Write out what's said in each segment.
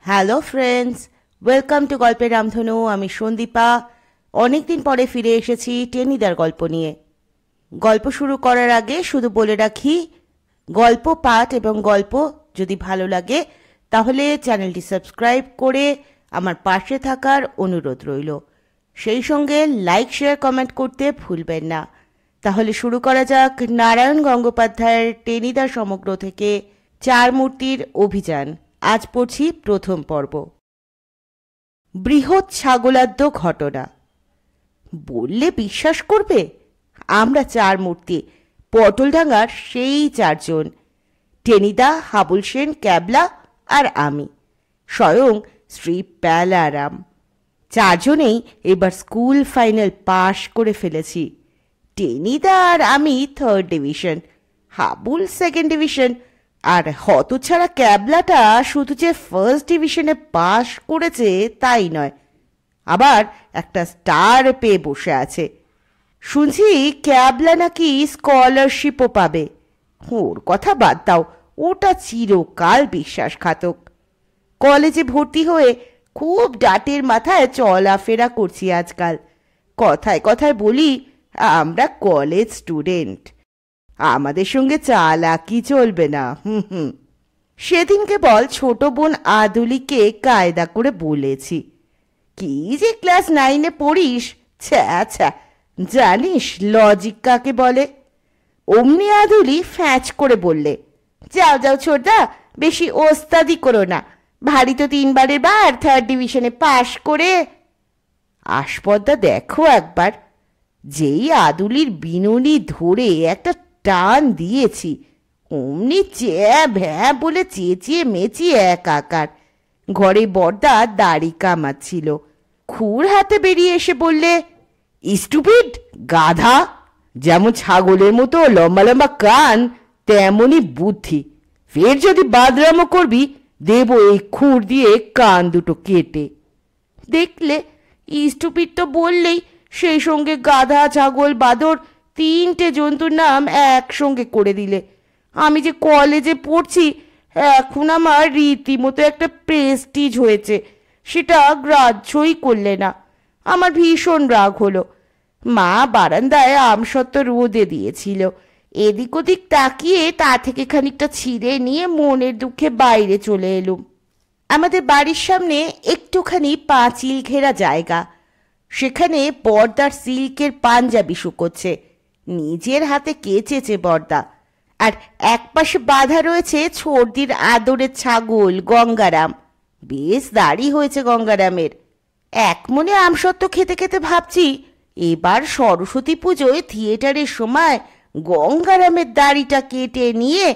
Hello friends, welcome to গল্পের রামধনু। আমি সন্দীপা। অনেকদিন পরে ফিরে এসেছি টেনিদার গল্প নিয়ে। গল্প শুরু করার আগে শুধু বলে রাখি, গল্প পাঠ এবং গল্প যদি ভালো লাগে তাহলে চ্যানেলটি সাবস্ক্রাইব করে আমার পাশে থাকার অনুরোধ রইল। সেই সঙ্গে লাইক, শেয়ার, কমেন্ট করতে ভুলবেন না। তাহলে শুরু করা যাক নারায়ণ গঙ্গোপাধ্যায়ের টেনিদা সমগ্র থেকে চার মূর্তির অভিযান। আজ পড়ছি প্রথম পর্ব। বৃহৎ ছাগলাদ্য ঘটনা। বললে বিশ্বাস করবে? আমরা চার মূর্তি, পটলডাঙ্গার সেই চারজন, টেনিদা, হাবুল সেন, ক্যাবলা আর আমি, স্বয়ং শ্রী প্যালারাম। চারজনেই এবার স্কুল ফাইনাল পাশ করে ফেলেছি। টেনিদা আর আমি 3rd division, Habul 2nd division, আর হতছাড়া ক্যাবলাটা শুধু যে 1st ডিভিশনে পাশ করেছে তাই নয়, আবার একটা স্টার পেয়ে বসে আছে। শুনছি ক্যাবলা নাকি স্কলারশিপও পাবে। ওর কথা বাদ দাও, ওটা চিরকাল বিশ্বাসঘাতক। কলেজে ভর্তি হয়ে খুব ডাটের মাথায় চলাফেরা করছি আজকাল। কথায় কথায় বলি আমরা কলেজ স্টুডেন্ট, আমাদের সঙ্গে চালাকি চলবে না। সেদিন কেবল ছোট বোন আদুলিকে কায়দা করে বলেছি, কি যে ক্লাস 9-এ পড়িস, ছ্যা, জানিস লজিক কাকে বলে? অমনি আদুলি ফ্যাচ করে বললে, যাও যাও ছোটদা, বেশি ওস্তাদি করো না, ভারী তো 3বারের বার 3rd ডিভিশনে পাশ করে। আসপদ্দা দেখো একবার, যেই আদুলির বিনুনি ধরে একটা টান দিয়েছি, অমনি চ্যা ভ্যা বলে চেঁচিয়ে মেচিয়ে একাকার। ঘরে বড়দা দাড়ি কামাচ্ছিল, খুর হাতে বেরিয়ে এসে বললে, স্টুপিড গাধা, যেমন ছাগলের মতো লম্বা লম্বা কান তেমনই বুদ্ধি, ফের যদি বাদরামো করবি দেব এই খুর দিয়ে কান দুটো কেটে। দেখলে স্টুপিড তো বললেই সেই সঙ্গে গাধা, ছাগল, বাদর 3টে জন্তুর নাম একসঙ্গে করে দিলে। আমি যে কলেজে পড়ছি এখন আমার রীতিমতো একটা প্রেস্টিজ হয়েছে, সেটা গ্রাহ্যই করলে না। আমার ভীষণ রাগ হলো। মা বারান্দায় আমসত্ত্ব রোদে দিয়েছিল, এদিক ওদিক তাকিয়ে তা থেকে খানিকটা ছিঁড়ে নিয়ে মনের দুঃখে বাইরে চলে এলুম। আমাদের বাড়ির সামনে একটুখানি পাঁচিল ঘেরা জায়গা, সেখানে বর্দার সিল্কের পাঞ্জাবি শুকোচ্ছে, নিজের হাতে কেচেছে বর্দা। আর একপাশে বাঁধা রয়েছে ছোটদির আদরের ছাগল গঙ্গারাম। বেশ দাড়ি হয়েছে গঙ্গারামের। এক মনে আমসত্ত্ব খেতে খেতে ভাবছি, এবার সরস্বতী পুজোয় থিয়েটারের সময় গঙ্গারামের দাড়িটা কেটে নিয়ে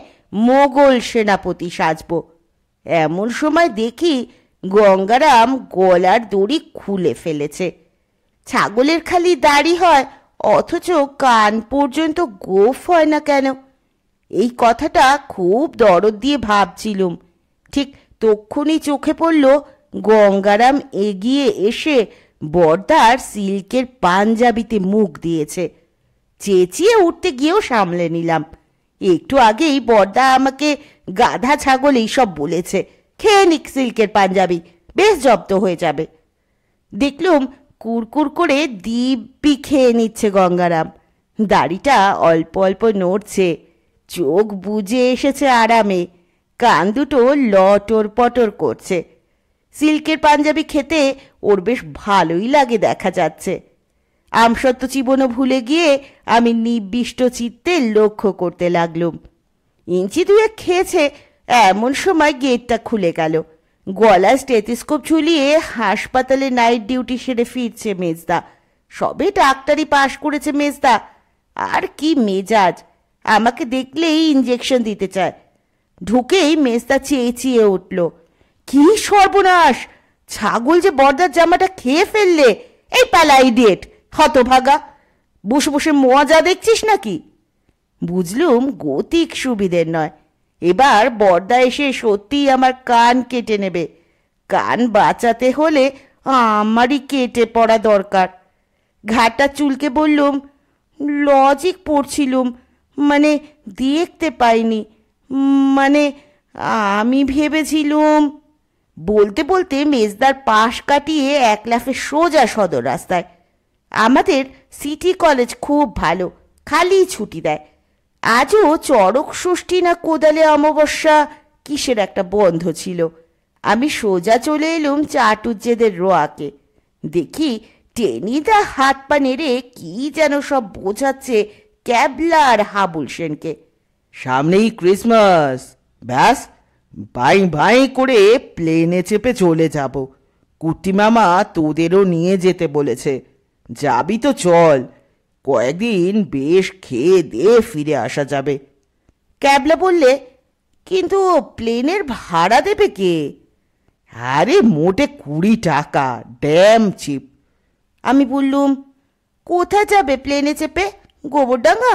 মোগল সেনাপতি সাজবো। এমন সময় দেখি গঙ্গারাম গলার দড়ি খুলে ফেলেছে। ছাগলের খালি দাড়ি হয়, অথচ কান পর্যন্ত গোঁফ হয় না কেন? এই কথাটা খুব দরদ দিয়ে ভাবছিলুম, ঠিক তক্ষুনি চোখে পড়ল গঙ্গারাম এগিয়ে এসে বর্দার সিল্কের পাঞ্জাবিতে মুখ দিয়েছে। চেঁচিয়ে উঠতে গিয়েও সামলে নিলাম। একটু আগেই বর্দা আমাকে গাধা, ছাগল এইসব বলেছে। খেয়ে নিক সিল্কের পাঞ্জাবি, বেশ জব্দ হয়ে যাবে। দেখলুম কুরকুর করে দিব্যি খেয়ে নিচ্ছে গঙ্গারাম। দাড়িটা অল্প অল্প নড়ছে, চোখ বুজে এসেছে আরামে, কান দুটো লটর পটর করছে। সিল্কের পাঞ্জাবি খেতে ওর বেশ ভালোই লাগে দেখা যাচ্ছে। আমসত্ত্ব চিবনও ভুলে গিয়ে আমি নিবিষ্ট চিত্তে লক্ষ্য করতে লাগলুম। ইঞ্চি 2 খেয়েছে এমন সময় গেটটা খুলে গেল। গলায় স্টেথোস্কোপ ঝুলিয়ে হাসপাতালে নাইট ডিউটি সেরে ফিরছে মেজদা। সবে ডাক্তারি পাশ করেছে মেজদা, আর কি মেজাজ! আমাকে দেখলেই ইঞ্জেকশন দিতে চায়। ঢুকেই মেজদা চেঁচিয়ে উঠল, কি সর্বনাশ! ছাগল যে বর্দার জামাটা খেয়ে ফেললে! এই পালা ইডিয়েট, হতভাগা, বসে বসে মজা দেখছিস নাকি? বুঝলুম গতিক সুবিধের নয়। এবার বর্দা এসে সত্যিই আমার কান কেটে নেবে। কান বাঁচাতে হলে আমারই কেটে পড়া দরকার। ঘাটটা চুলকে বললুম, লজিক পড়ছিলুম, মানে দেখতে পাইনি, মানে আমি ভেবেছিলুম। বলতে বলতে মেজদার পাশ কাটিয়ে এক লাফে সোজা সদর রাস্তায়। আমাদের সিটি কলেজ খুব ভালো, খালি ছুটি দেয়। আজও চড়ক ষষ্ঠী না কোদালে অমাবস্যা কিসের একটা বন্ধ ছিল। আমি সোজা চলে এলুম চাটুজ্জেদের রোয়াকে। দেখি টেনিদা হাত পা নেড়ে কি যেন সব বোঝাচ্ছে ক্যাবলা আর হাবুল সেনকে। সামনেই ক্রিসমাস, ব্যাস ভাই ভাই করে প্লেনে চেপে চলে যাব। কুট্টি মামা তোদেরও নিয়ে যেতে বলেছে, যাবি তো চল, কয়েকদিন বেশ খেয়ে দিয়ে ফিরে আসা যাবে। ক্যাবলা বললে, কিন্তু প্লেনের ভাড়া দেবে কে? আরে মোটে 20 টাকা, ড্যাম চিপ। আমি বললুম, কোথায় যাবে প্লেনে চেপে? গোবরডাঙ্গা?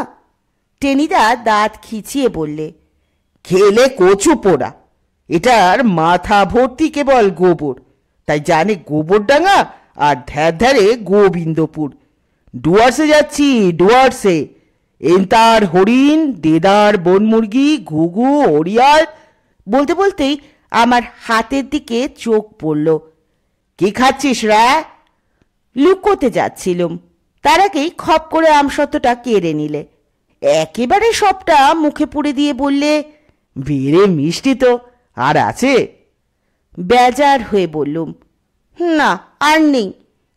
টেনিদা দাঁত খিচিয়ে বললে, খেলে কচু পোড়া, এটার মাথা ভর্তি কেবল গোবর, তাই জানে গোবরডাঙ্গা আর ধ্যার ধ্যারে গোবিন্দপুর। ডুয়ার্সে যাচ্ছি, ডুয়ার্সে। এন্তার হরিণ, দেদার বনমুরগি, ঘুঘু, হরিয়াল। বলতে বলতেই আমার হাতের দিকে চোখ পড়ল। কি খাচ্ছিস রা? লুকোতে যাচ্ছিলুম, তার আগেই খপ করে আমসত্ত্বটা কেড়ে নিলে। একেবারে সবটা মুখে পুড়ে দিয়ে বললে, বেড়ে মিষ্টি তো, আর আছে? বেজার হয়ে বললুম, না আর নেই,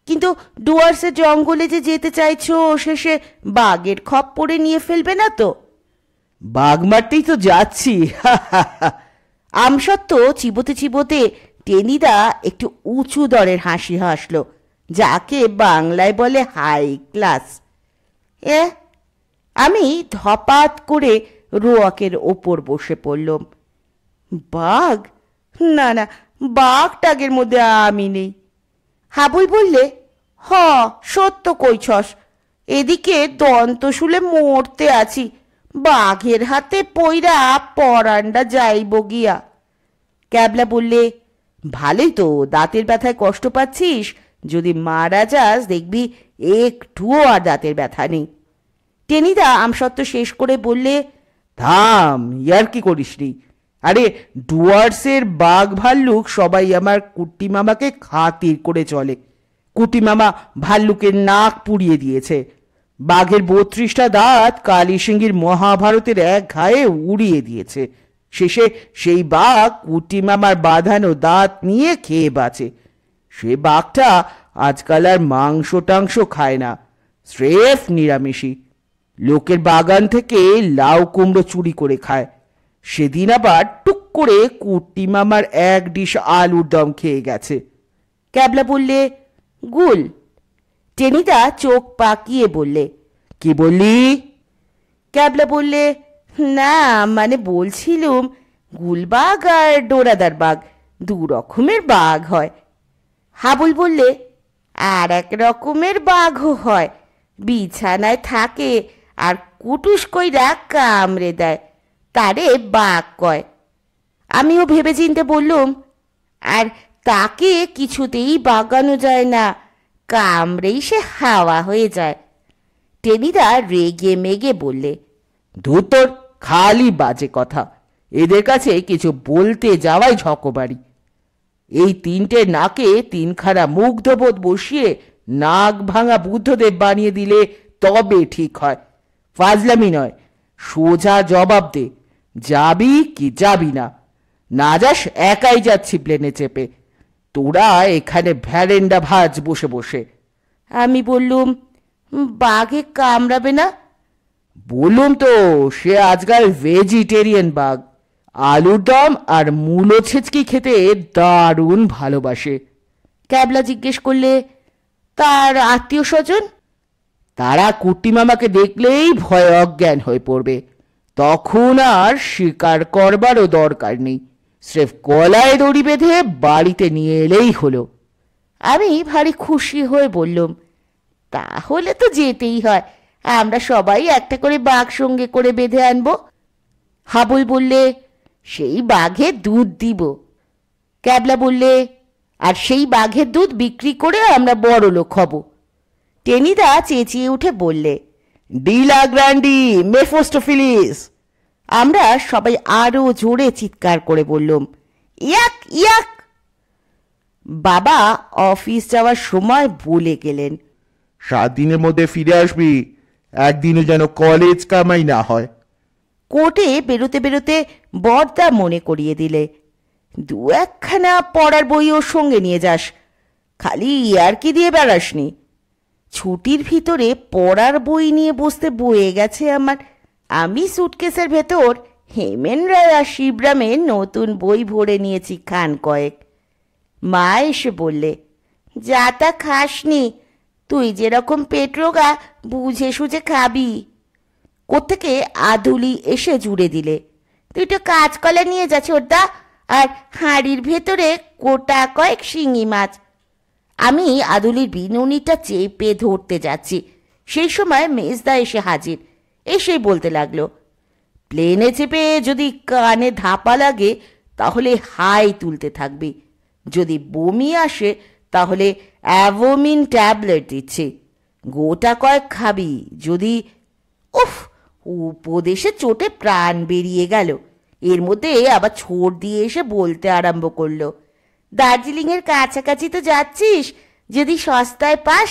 কিন্তু ডুয়ার্সের জঙ্গলে যে যেতে চাইছো, শেষে বাঘের খপ পড়ে নিয়ে ফেলবে না তো? বাঘ মারতেই তো যাচ্ছি। আমসত্ত্ব চিবোতে চিবোতে টেনিদা একটু উঁচু দরের হাসি হাসল, যাকে বাংলায় বলে হাই ক্লাস। আমি ধপাত করে রোয়াকের ওপর বসে পড়লুম। বাঘ? না না, বাঘ টাগের মধ্যে আমি নেই। হাবুল বললে, হ সত্য কইছস, এদিকে দন্তশুলে মরতে আছি, বাঘের হাতে পইরা পরান্ডা যাইব গিয়া। ক্যাবলা বললে, ভালোই তো, দাঁতের ব্যথায় কষ্ট পাচ্ছিস, যদি মারা যাস দেখবি একটুও আর দাঁতের ব্যথা নেই। টেনিদা আমসত্ত্ব শেষ করে বললে, থাম, ইয়ার কি করিস নি? আরে ডুয়ার্সের বাঘ ভাল্লুক সবাই আমার কুট্টি মামাকে খাতির করে চলে। কুট্টি মামা ভাল্লুকের নাক পুড়িয়ে দিয়েছে, বাঘের 32টা দাঁত কালী সিংহীর মহাভারতের এক ঘায়ে উড়িয়ে দিয়েছে। শেষে সেই বাঘ কুট্টি মামার বাঁধানো দাঁত নিয়ে খেয়ে বাঁচে। সে বাঘটা আজকাল আর মাংস টাংস খায় না, স্রেফ নিরামিষই। লোকের বাগান থেকে লাউ কুমড়ো চুরি করে খায়। সেদিন আবার টুক করে কুট্টি মামার 1 ডিশ আলুর দম খেয়ে গেছে। ক্যাবলা বললে, গুল? টেনিদা চোখ পাকিয়ে বললে, কি বললি? ক্যাবলা বললে, না মানে বলছিলুম, গুলবাগ আর ডোরাদার বাঘ 2 রকমের বাঘ হয়। হাবুল বললে, আর 1 রকমের বাঘও হয়, বিছানায় থাকে আর কুটুস কইরা কামড়ে দেয়, তারে বাঘ কয়। আমিও ভেবে চিনতে বললুম, আর তাকে কিছুতেই বাগানো যায় না, কামড়েই সে হাওয়া হয়ে যায়। টেনিদা রেগে মেগে বললে, ধুর তোর, খালি বাজে কথা, এদের কাছে কিছু বলতে যাওয়াই ঝকবাড়ি। এই 3টে নাকে 3খানা মুগ্ধবোধ বসিয়ে নাক ভাঙা বুদ্ধদেব বানিয়ে দিলে তবে ঠিক হয়। ফাজলামি নয়, সোজা জবাব দে, যাবি কি যাবি না? না যাস, একাই যাচ্ছি প্লেনে চেপে, তোরা এখানে ভ্যারেন্ডা ভাজ বসে বসে। আমি বললুম, বাঘে কামড়াবে না? বললুম তো, সে আজকাল ভেজিটেরিয়ান বাঘ, আলুর দম আর মূলো ছেচকি খেতে দারুণ ভালোবাসে। ক্যাবলা জিজ্ঞেস করলে, তার আত্মীয় স্বজন? তারা কুট্টি মামাকে দেখলেই ভয় অজ্ঞান হয়ে পড়বে, তখন আর শিকার করবারও দরকার নেই, স্রেফ গলায় দড়ি বেঁধে বাড়িতে নিয়ে এলেই হলো। আমি ভারী খুশি হয়ে বললুম, তাহলে তো যেতেই হয়, আমরা সবাই একটা করে বাঘ সঙ্গে করে বেঁধে আনবো। হাবুল বললে, সেই বাঘের দুধ দিব। ক্যাবলা বললে, আর সেই বাঘের দুধ বিক্রি করে আমরা বড় লোক হব। টেনিদা চেঁচিয়ে উঠে বললে, ডিলা গ্র্যান্ডি মেফোস্টোফিলিস। আমরা সবাই আরো জোরে চিৎকার করে বললুম, ইয়াক ইয়াক। বাবা অফিস যাওয়ার সময় বলে গেলেন, 7 দিনের মধ্যে ফিরে আসবি, একদিনও যেন কলেজ কামাই না হয়। কোর্টে বেরোতে বেরোতে বড়দা মনে করিয়ে দিলে, 2-1খানা পড়ার বই ওর সঙ্গে নিয়ে যাস, খালি ইয়ার্কি দিয়ে বেড়াসনি। ছুটির ভিতরে পড়ার বই নিয়ে বসতে বয়ে গেছে আমার। আমি সুটকেসের ভেতর হেমেন রায় আর শিবরামের নতুন বই ভরে নিয়েছি খান কয়েক। মা এসে বললে, যা তা খাসনি, তুই যেরকম পেট রোগা বুঝে সুঝে খাবি। কোত্থেকে আদুলি এসে জুড়ে দিলে, তুই তো কাঁচকলা নিয়ে যা ছোটদা, আর হাঁড়ির ভেতরে কোটা কয়েক শিঙি মাছ। আমি আদুলির বিনুনিটা চেপে ধরতে যাচ্ছি, সেই সময় মেজদা এসে হাজির। এসেই বলতে লাগলো, প্লেনে চেপে যদি কানে ধাপা লাগে তাহলে হাই তুলতে থাকবি, যদি বমি আসে তাহলে অ্যাভোমিন ট্যাবলেট দিচ্ছি, গোটা কয়েক খাবি যদি। উফ, উপদেশে চোটে প্রাণ বেরিয়ে গেল। এর মধ্যে আবার ছোট দিয়ে এসে বলতে আরম্ভ করলো, দার্জিলিংয়ের কাছাকাছি তো যাচ্ছিস, যদি সস্তায় পাস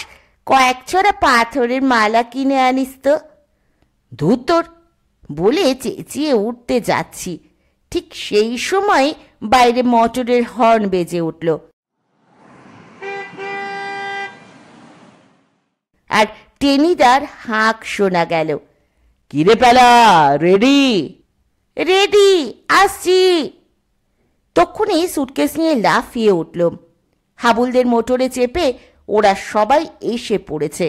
কয়েক ছড়া পাথরের মালা কিনে আনিস তো। ধুত্তর বলে চেঁচিয়ে উঠতে যাচ্ছি, ঠিক সেই সময় বাইরে মোটরের হর্ন বেজে উঠল, আর টেনিদার হাঁক শোনা গেল, কিরে পেলা, রেডি? রেডি, আসছি। তক্ষুনি সুটকেস নিয়ে লাফিয়ে উঠল। হাবুলদের মোটরে চেপে ওরা সবাই এসে পড়েছে।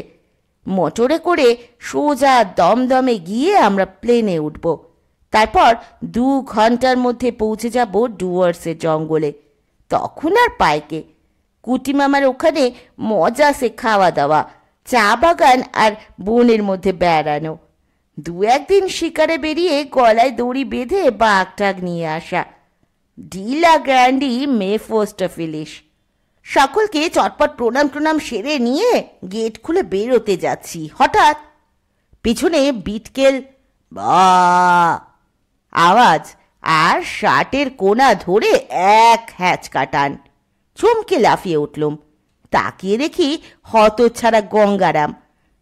মোটরে করে সোজা দমদমে গিয়ে আমরা প্লেনে উঠব। তারপর 2 ঘন্টার মধ্যে পৌঁছে যাব ডুয়ার্সের জঙ্গলে। তখন আর পাইকে কুটি মামার ওখানে মজা সে খাওয়া দাওয়া, চা বাগান আর বনের মধ্যে বেড়ানো। 2-1 দিন শিকারে বেরিয়ে গলায় দড়ি বেঁধে বাঘ টাগ নিয়ে আসা। ডিলা গ্র্যান্ডি মেফোস্টোফিলিস। সকলকে চটপট প্রণাম সেরে নিয়ে গেট খুলে বেরোতে যাচ্ছি, হঠাৎ পিছনে বিটকেল বা আওয়াজ, আর শার্টের কোনা ধরে এক হ্যাচকা টান। চমকে লাফিয়ে উঠলুম। তাকিয়ে দেখি হতচ্ছাড়া গঙ্গারাম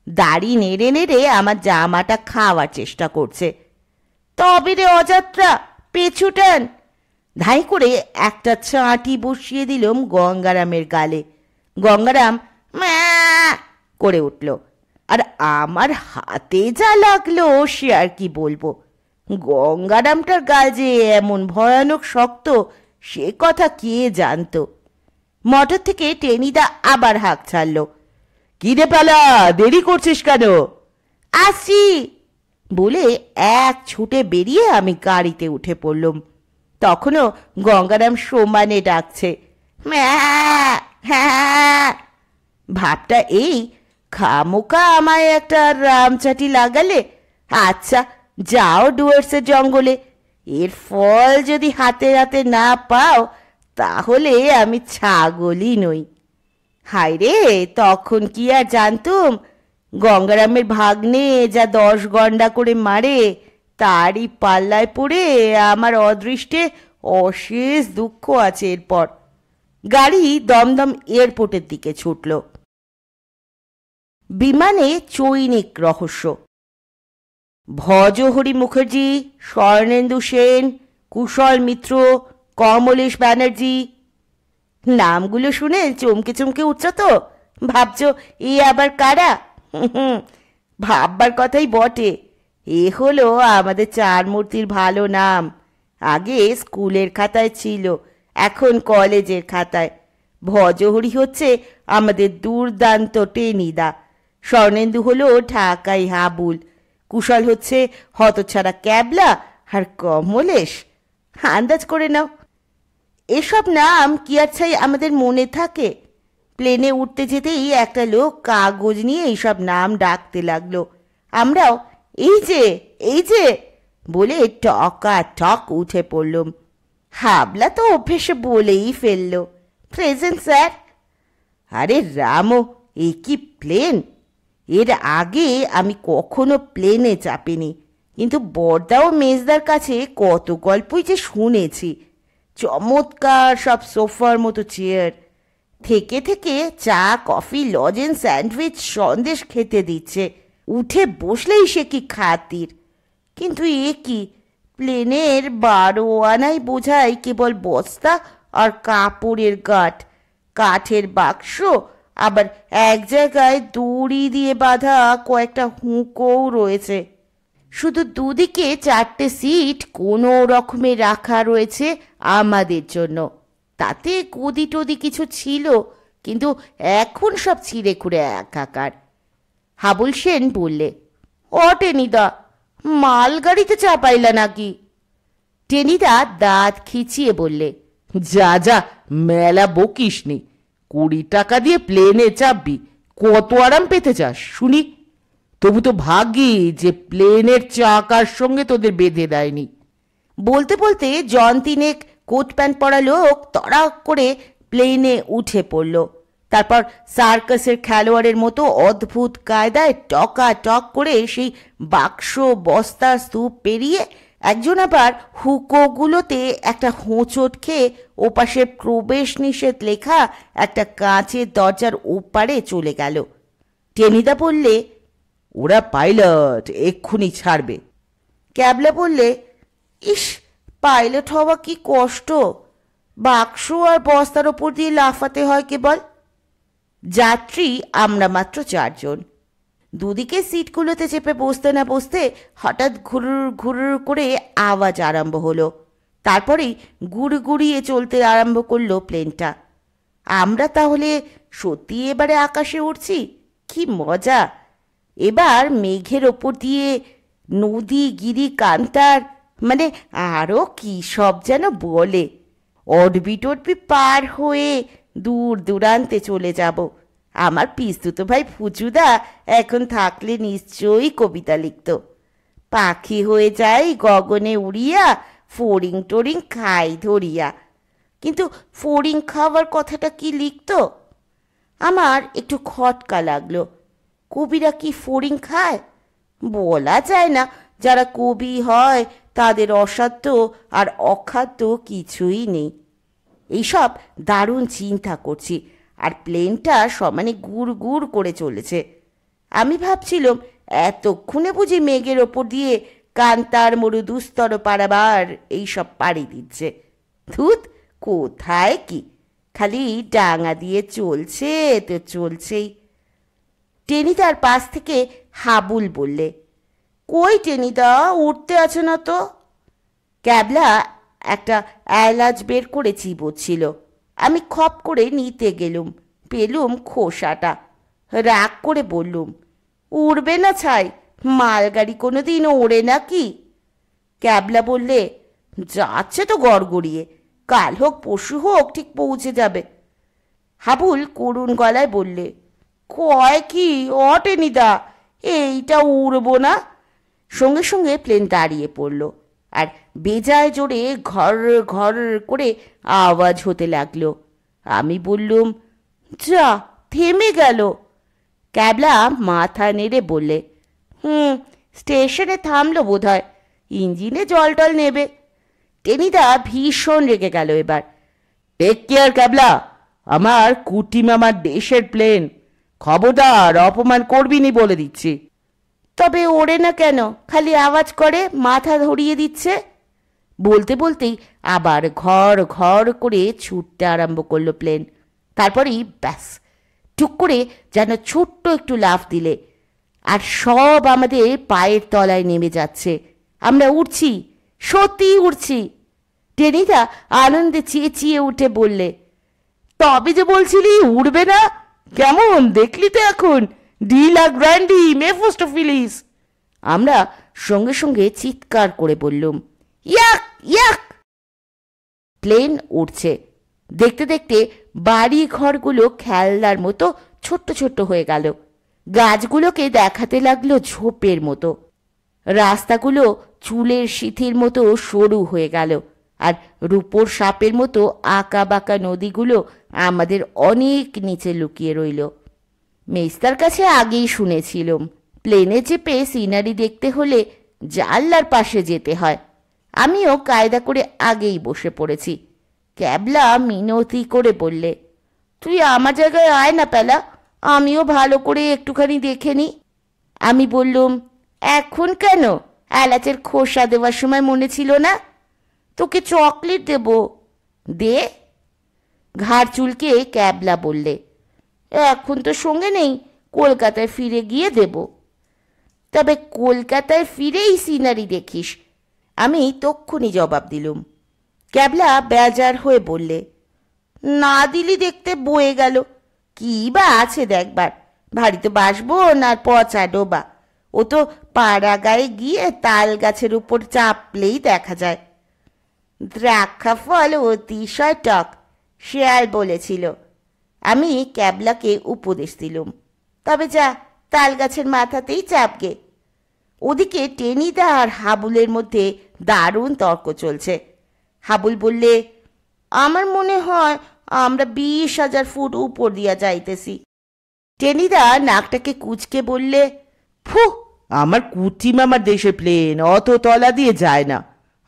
দাড়ি নেড়ে নেড়ে আমার জামাটা খাওয়ার চেষ্টা করছে। তবে রে অযাত্রা, পেছু টান। ধাই করে একটা চাঁটি বসিয়ে দিলুম গঙ্গারামের গালে। গঙ্গারাম ম্যা করে উঠল, আর আমার হাতে যা লাগলো সে আর কি বলবো। গঙ্গারামটার গাল যে এমন ভয়ানক শক্ত সে কথা কে জানতো। মোটর থেকে টেনিদা আবার হাঁক ছাড়ল, কিরে পেলা, দেরি করছিস কেন? আসছি বলে এক ছুটে বেরিয়ে আমি গাড়িতে উঠে পড়লুম। তখনও গঙ্গারাম সমানে ডাকছে, হ্যাঁ। ভাবটা এই, খামোকা আমায় একটা রামচাটি লাগালে। আচ্ছা যাও ডুয়ার্সের জঙ্গলে, এর ফল যদি হাতে হাতে না পাও তাহলে আমি ছাগলই নই। হায় রে, তখন কি আর জানতুম গঙ্গারামের ভাগ্নে যা 10 গন্ডা করে মারে, তারই পাল্লায় পড়ে আমার অদৃষ্টে অশেষ দুঃখ আছে। এরপর গাড়ি দমদম এয়ারপোর্টের দিকে ছুটল। বিমানে চৈনিক রহস্য। ভজহরি মুখার্জি, স্বর্ণেন্দু সেন, কুশল মিত্র, কমলেশ ব্যানার্জি। নামগুলো শুনে চমকে চমকে উঠছ তো? ভাবছ এ আবার কারা? ভাববার কথাই বটে। এ হলো আমাদের চার মূর্তির ভালো নাম। আগে স্কুলের খাতায় ছিল, এখন কলেজের খাতায়। ভজহরি হচ্ছে আমাদের দুর্দান্ত টেনিদা, স্বর্ণেন্দু হলো ঢাকাই হাবুল, কুশল হচ্ছে হতছাড়া ক্যাবলা, আর কমলেশ আন্দাজ করে নাও। এসব নাম কি আর ছাই আমাদের মনে থাকে? প্লেনে উঠতে যেতেই একটা লোক কাগজ নিয়ে এইসব নাম ডাকতে লাগলো। আমরাও এই যে বলে টকা টক উঠে পড়লুম। হাবলা তো অভ্যেসে বলেই ফেললো, প্রেজেন্ট স্যার। আরে রামো, এ কি প্লেন! এর আগে আমি কখনো প্লেনে চাপিনি, কিন্তু বড়দা ও মেজদার কাছে কত গল্পই যে শুনেছি। চমৎকার সব সোফার মতো চেয়ার, থেকে থেকে চা কফি লজেন্স স্যান্ডউইচ সন্দেশ খেতে দিচ্ছে। উঠে বসলেই সে কি খাতির। কিন্তু এ কি, প্লেনের 12 আনাই বোঝায় কেবল বস্তা আর কাপড়ের গাঁট, কাঠের বাক্স, আবার এক জায়গায় দড়ি দিয়ে বাঁধা কয়েকটা হুঁকোও রয়েছে। শুধু দুদিকে 4টে সিট কোনো রকমে রাখা রয়েছে আমাদের জন্য। তাতে গদি টদি কিছু ছিল, কিন্তু এখন সব ছিঁড়ে খুঁড়ে একাকার। হাবুল সেন বললে, ও টেনিদা, মালগাড়িতে চাপাইলা নাকি? টেনিদা দাঁত খিচিয়ে বললে, যা যা, মেলা বকিস নি। 20 টাকা দিয়ে প্লেনে চাপবি, কত আরাম পেতে চাস শুনি? তবু তো ভাগ্যি যে প্লেনের চাকার সঙ্গে তোদের বেঁধে দেয়নি। বলতে বলতে জন তিনেক কোট প্যান্ট পরা লোক তড়াক করে প্লেনে উঠে পড়ল। তারপর সার্কাসের খেলোয়াড়ের মতো অদ্ভুত কায়দায় টক করে সেই বাক্স বস্তার স্তূপ পেরিয়ে একজন আবার হুকোগুলোতে একটা হোঁচট খেয়ে ওপাশে প্রবেশ নিষেধ লেখা একটা কাঁচের দরজার ওপারে চলে গেল। টেনিদা বললে, ওরা পাইলট, এক্ষুনি ছাড়বে। ক্যাবলা বললে, ইস, পাইলট হওয়া কি কষ্ট! বাক্স আর বস্তার ওপর দিয়ে লাফাতে হয় কেবল। যাত্রী আমরা মাত্র 4 জন। দুদিকে সিটগুলোতে চেপে বসতে না বসতে হঠাৎ ঘুরুর ঘুরুর করে আওয়াজ আরম্ভ হলো। তারপরেই গুড়গুড়িয়ে চলতে আরম্ভ করলো প্লেনটা। আমরা তাহলে সত্যি এবারে আকাশে উঠছি? কি মজা! এবার মেঘের ওপর দিয়ে নদী, গিরি, কান্তার, মানে আরও কি সব যেন বলে, অডবি টডবি পার হয়ে দূর দূরান্তে চলে যাব। আমার পিস্তুতো ভাই ফুচুদা এখন থাকলে নিশ্চয়ই কবিতা লিখত। পাখি হয়ে যাই গগনে উড়িয়া, ফড়িং টরিং খাই ধরিয়া। কিন্তু ফড়িং খাওয়ার কথাটা কি লিখত? আমার একটু খটকা লাগলো। কবিরা কি ফড়িং খায়? বলা যায় না, যারা কবি হয় তাদের অসাধ্য আর অখাদ্য কিছুই নেই। এইসব দারুণ চিন্তা করছি, আর প্লেনটা সমানে গুড় গুড় করে চলেছে। আমি ভাবছিলাম, এতক্ষণে বুঝি মেঘের ওপর দিয়ে কান্তার মরু দুস্তর পারাবার এইসব পাড়ি দিচ্ছে। ধুত, কোথায় কি, খালি ডাঙা দিয়ে চলছে তো চলছেই। টেনিদার পাশ থেকে হাবুল বললে, কই টেনিদা, উঠতে আছে না তো? ক্যাবলা একটা এলাচ বের করে চিবোচ্ছিল। আমি খপ করে নিতে গেলুম, পেলুম খোসাটা। রাগ করে বললুম, উড়বে না ছাই, মালগাড়ি কোনো দিন ওড়ে নাকি? ক্যাবলা বললে, যাচ্ছে তো গড়গড়িয়ে, কাল হোক পরশু হোক ঠিক পৌঁছে যাবে। হাবুল করুণ গলায় বললে, কয় কি টেনিদা, এইটা উড়বো না? সঙ্গে সঙ্গে প্লেন দাঁড়িয়ে পড়ল, আর বেজায় জোরে ঘর ঘর করে আওয়াজ হতে লাগলো। আমি বললুম, যা, থেমে গেল। ক্যাবলা মাথা নেড়ে বললে, স্টেশনে থামলো বোধ হয়, ইঞ্জিনে জল টল নেবে। টেনিদা ভীষণ রেগে গেল এবার। টেক কেয়ার ক্যাবলা, আমার কুটি মামার দেশের প্লেন, খবরদার অপমান করবিনি বলে দিচ্ছি। তবে ওড়ে না কেন, খালি আওয়াজ করে, মাথা ধরিয়ে দিচ্ছে। বলতে বলতেই আবার ঘর ঘর করে ছুটতে আরম্ভ করলো প্লেন। তারপরেই ব্যাস, টুক করে যেন ছোট্ট একটু লাফ দিলে, আর সব আমাদের পায়ের তলায় নেমে যাচ্ছে। আমরা উঠছি, সত্যিই উঠছি। টেনিদা আনন্দে চেঁচিয়ে উঠে বললে, তবে যে বলছিলি উড়বে না, কেমন দেখলি তো এখন, ডিলা গ্র্যান্ডি মেফোস্টোফিলিস। আমরা সঙ্গে সঙ্গে চিৎকার করে বললুম, ইয়াক ইয়াক। প্লেন উঠছে। দেখতে দেখতে বাড়ি ঘরগুলো খেলনার মতো ছোট্ট ছোট্ট হয়ে গেল। গাছগুলোকে দেখাতে লাগলো ঝোপের মতো। রাস্তাগুলো চুলের সিথির মতো সরু হয়ে গেল, আর রূপোর সাপের মতো আঁকা বাঁকা নদীগুলো আমাদের অনেক নিচে লুকিয়ে রইল। মেস্তার কাছে আগেই শুনেছিলাম, প্লেনে চেপে সিনারি দেখতে হলে জানলার পাশে যেতে হয়। আমিও কায়দা করে আগেই বসে পড়েছি। ক্যাবলা মিনতি করে বললে, তুই আমার জায়গায় আয় না পেলা, আমিও ভালো করে একটুখানি দেখে নি। আমি বললুম, এখন কেন? এলাচের খোসা দেওয়ার সময় মনে ছিল না? তোকে চকলেট দেব, দে। ঘাড় চুলকে ক্যাবলা বললে, এখন তো সঙ্গে নেই, কলকাতায় ফিরে গিয়ে দেব। তবে কলকাতায় ফিরেই সিনারি দেখিস। আমি তক্ষুনি জবাব দিলুম। ক্যাবলা বেজার হয়ে বললে, না দিলি দেখতে বয়ে গেল, কি বা আছে দেখবার, ভারীতে বাসবো না পচা ডোবা, ও তো পাড়া গায়ে গিয়ে তাল গাছের উপর চাপলেই দেখা যায়। দ্রাক্ষা ফল অতিশয় টক, শেয়াল বলেছিল। আমি ক্যাবলাকে উপদেশ দিলুম, তবে যা, তাল গাছের মাথাতেই চাপগে। ওদিকে টেনিদা আর হাবুলের মধ্যে দারুণ তর্ক চলছে। হাবুল বললে, আমার মনে হয় আমরা 20,000 ফুট উপর দিয়া যাইতেছি। টেনিদা নাকটাকে কুচকে বললে, ফু, আমার কুটি মামার দেশে প্লেন অত তলা দিয়ে যায় না,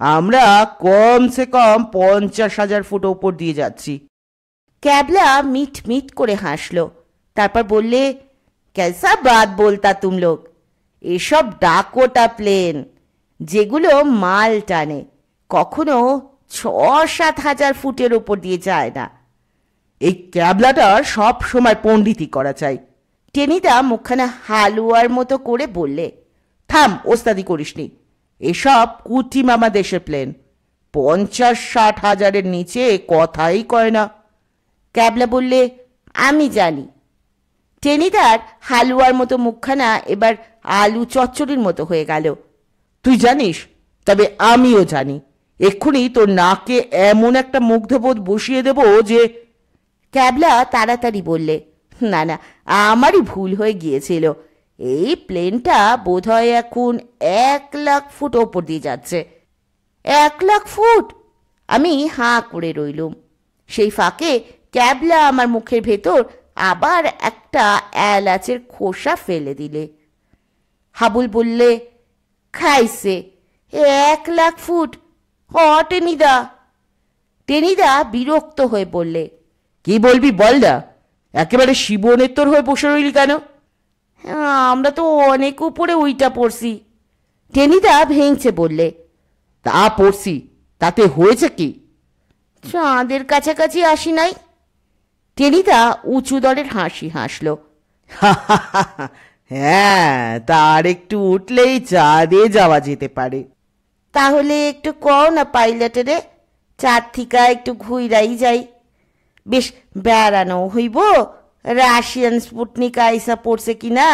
আমরা কমসে কম 50,000 ফুট ওপর দিয়ে যাচ্ছি। ক্যাবলা মিট মিট করে হাসল, তারপর বললে, कैसा बात बोलता तुम लोग, এসব ডাকোটা প্লেন, যেগুলো মাল টানে, কখনো 6-7 হাজার ফুটের ওপর দিয়ে যায় না। এই ক্যাবলাটার সব সময় পণ্ডিতি করা চাই। টেনিদা মুখখানা হালুয়ার মতো করে বললে, থাম, ওস্তাদি করিসনি, এসব কুটি মামা দেশের প্লেন, 50-60 হাজারের নিচে কথাই কয় না। ক্যাবলা বললে, আমি জানি। টেনিদার হালুয়ার মতো মুখখানা এবার আলু চচ্চড়ির মতো হয়ে গেল। তুই জানিস? তবে আমিও জানি। এক্ষুনি তোর নাকে এমন একটা মুগ্ধবোধ বসিয়ে দেব যে। ক্যাবলা তাড়াতাড়ি বললে, না না, আমারই ভুল হয়ে গিয়েছিল, এই প্লেনটা বোধহয় এখন 1,00,000 ফুট ওপর দিয়ে যাচ্ছে। 1,00,000 ফুট? আমি হাঁ করে রইলুম। সেই ফাঁকে ক্যাবলা আমার মুখের ভেতর আবার একটা এলাচের খোসা ফেলে দিলে। হাবুল বললে, খাইছে, 1,00,000 ফুট? টেনিদা। টেনিদা বিরক্ত হয়ে বললে, কি বলবি বল না, একেবারে শিবনেত্তর হয়ে বসে রইলি কেন? আমরা তো অনেক উপরে উইটা পড়ছি। টেনিদা ভেঙচে বললে, তা পড়ছি, তাতে হয়েছে কি? চাঁদের কাছাকাছি আসি নাই। টেনিদা উঁচু দরের হাসি হাসল। হ্যাঁ, তার একটু উঠলেই চাঁদে যাওয়া যেতে পারে। তাহলে একটু কও না পাইলটেরে, চাঁদ থিকা একটু ঘুইরাই যাই, বেশ বেড়ানো হইব, রাশিয়ান স্পুটনিক আইসা পড়ছে কিনা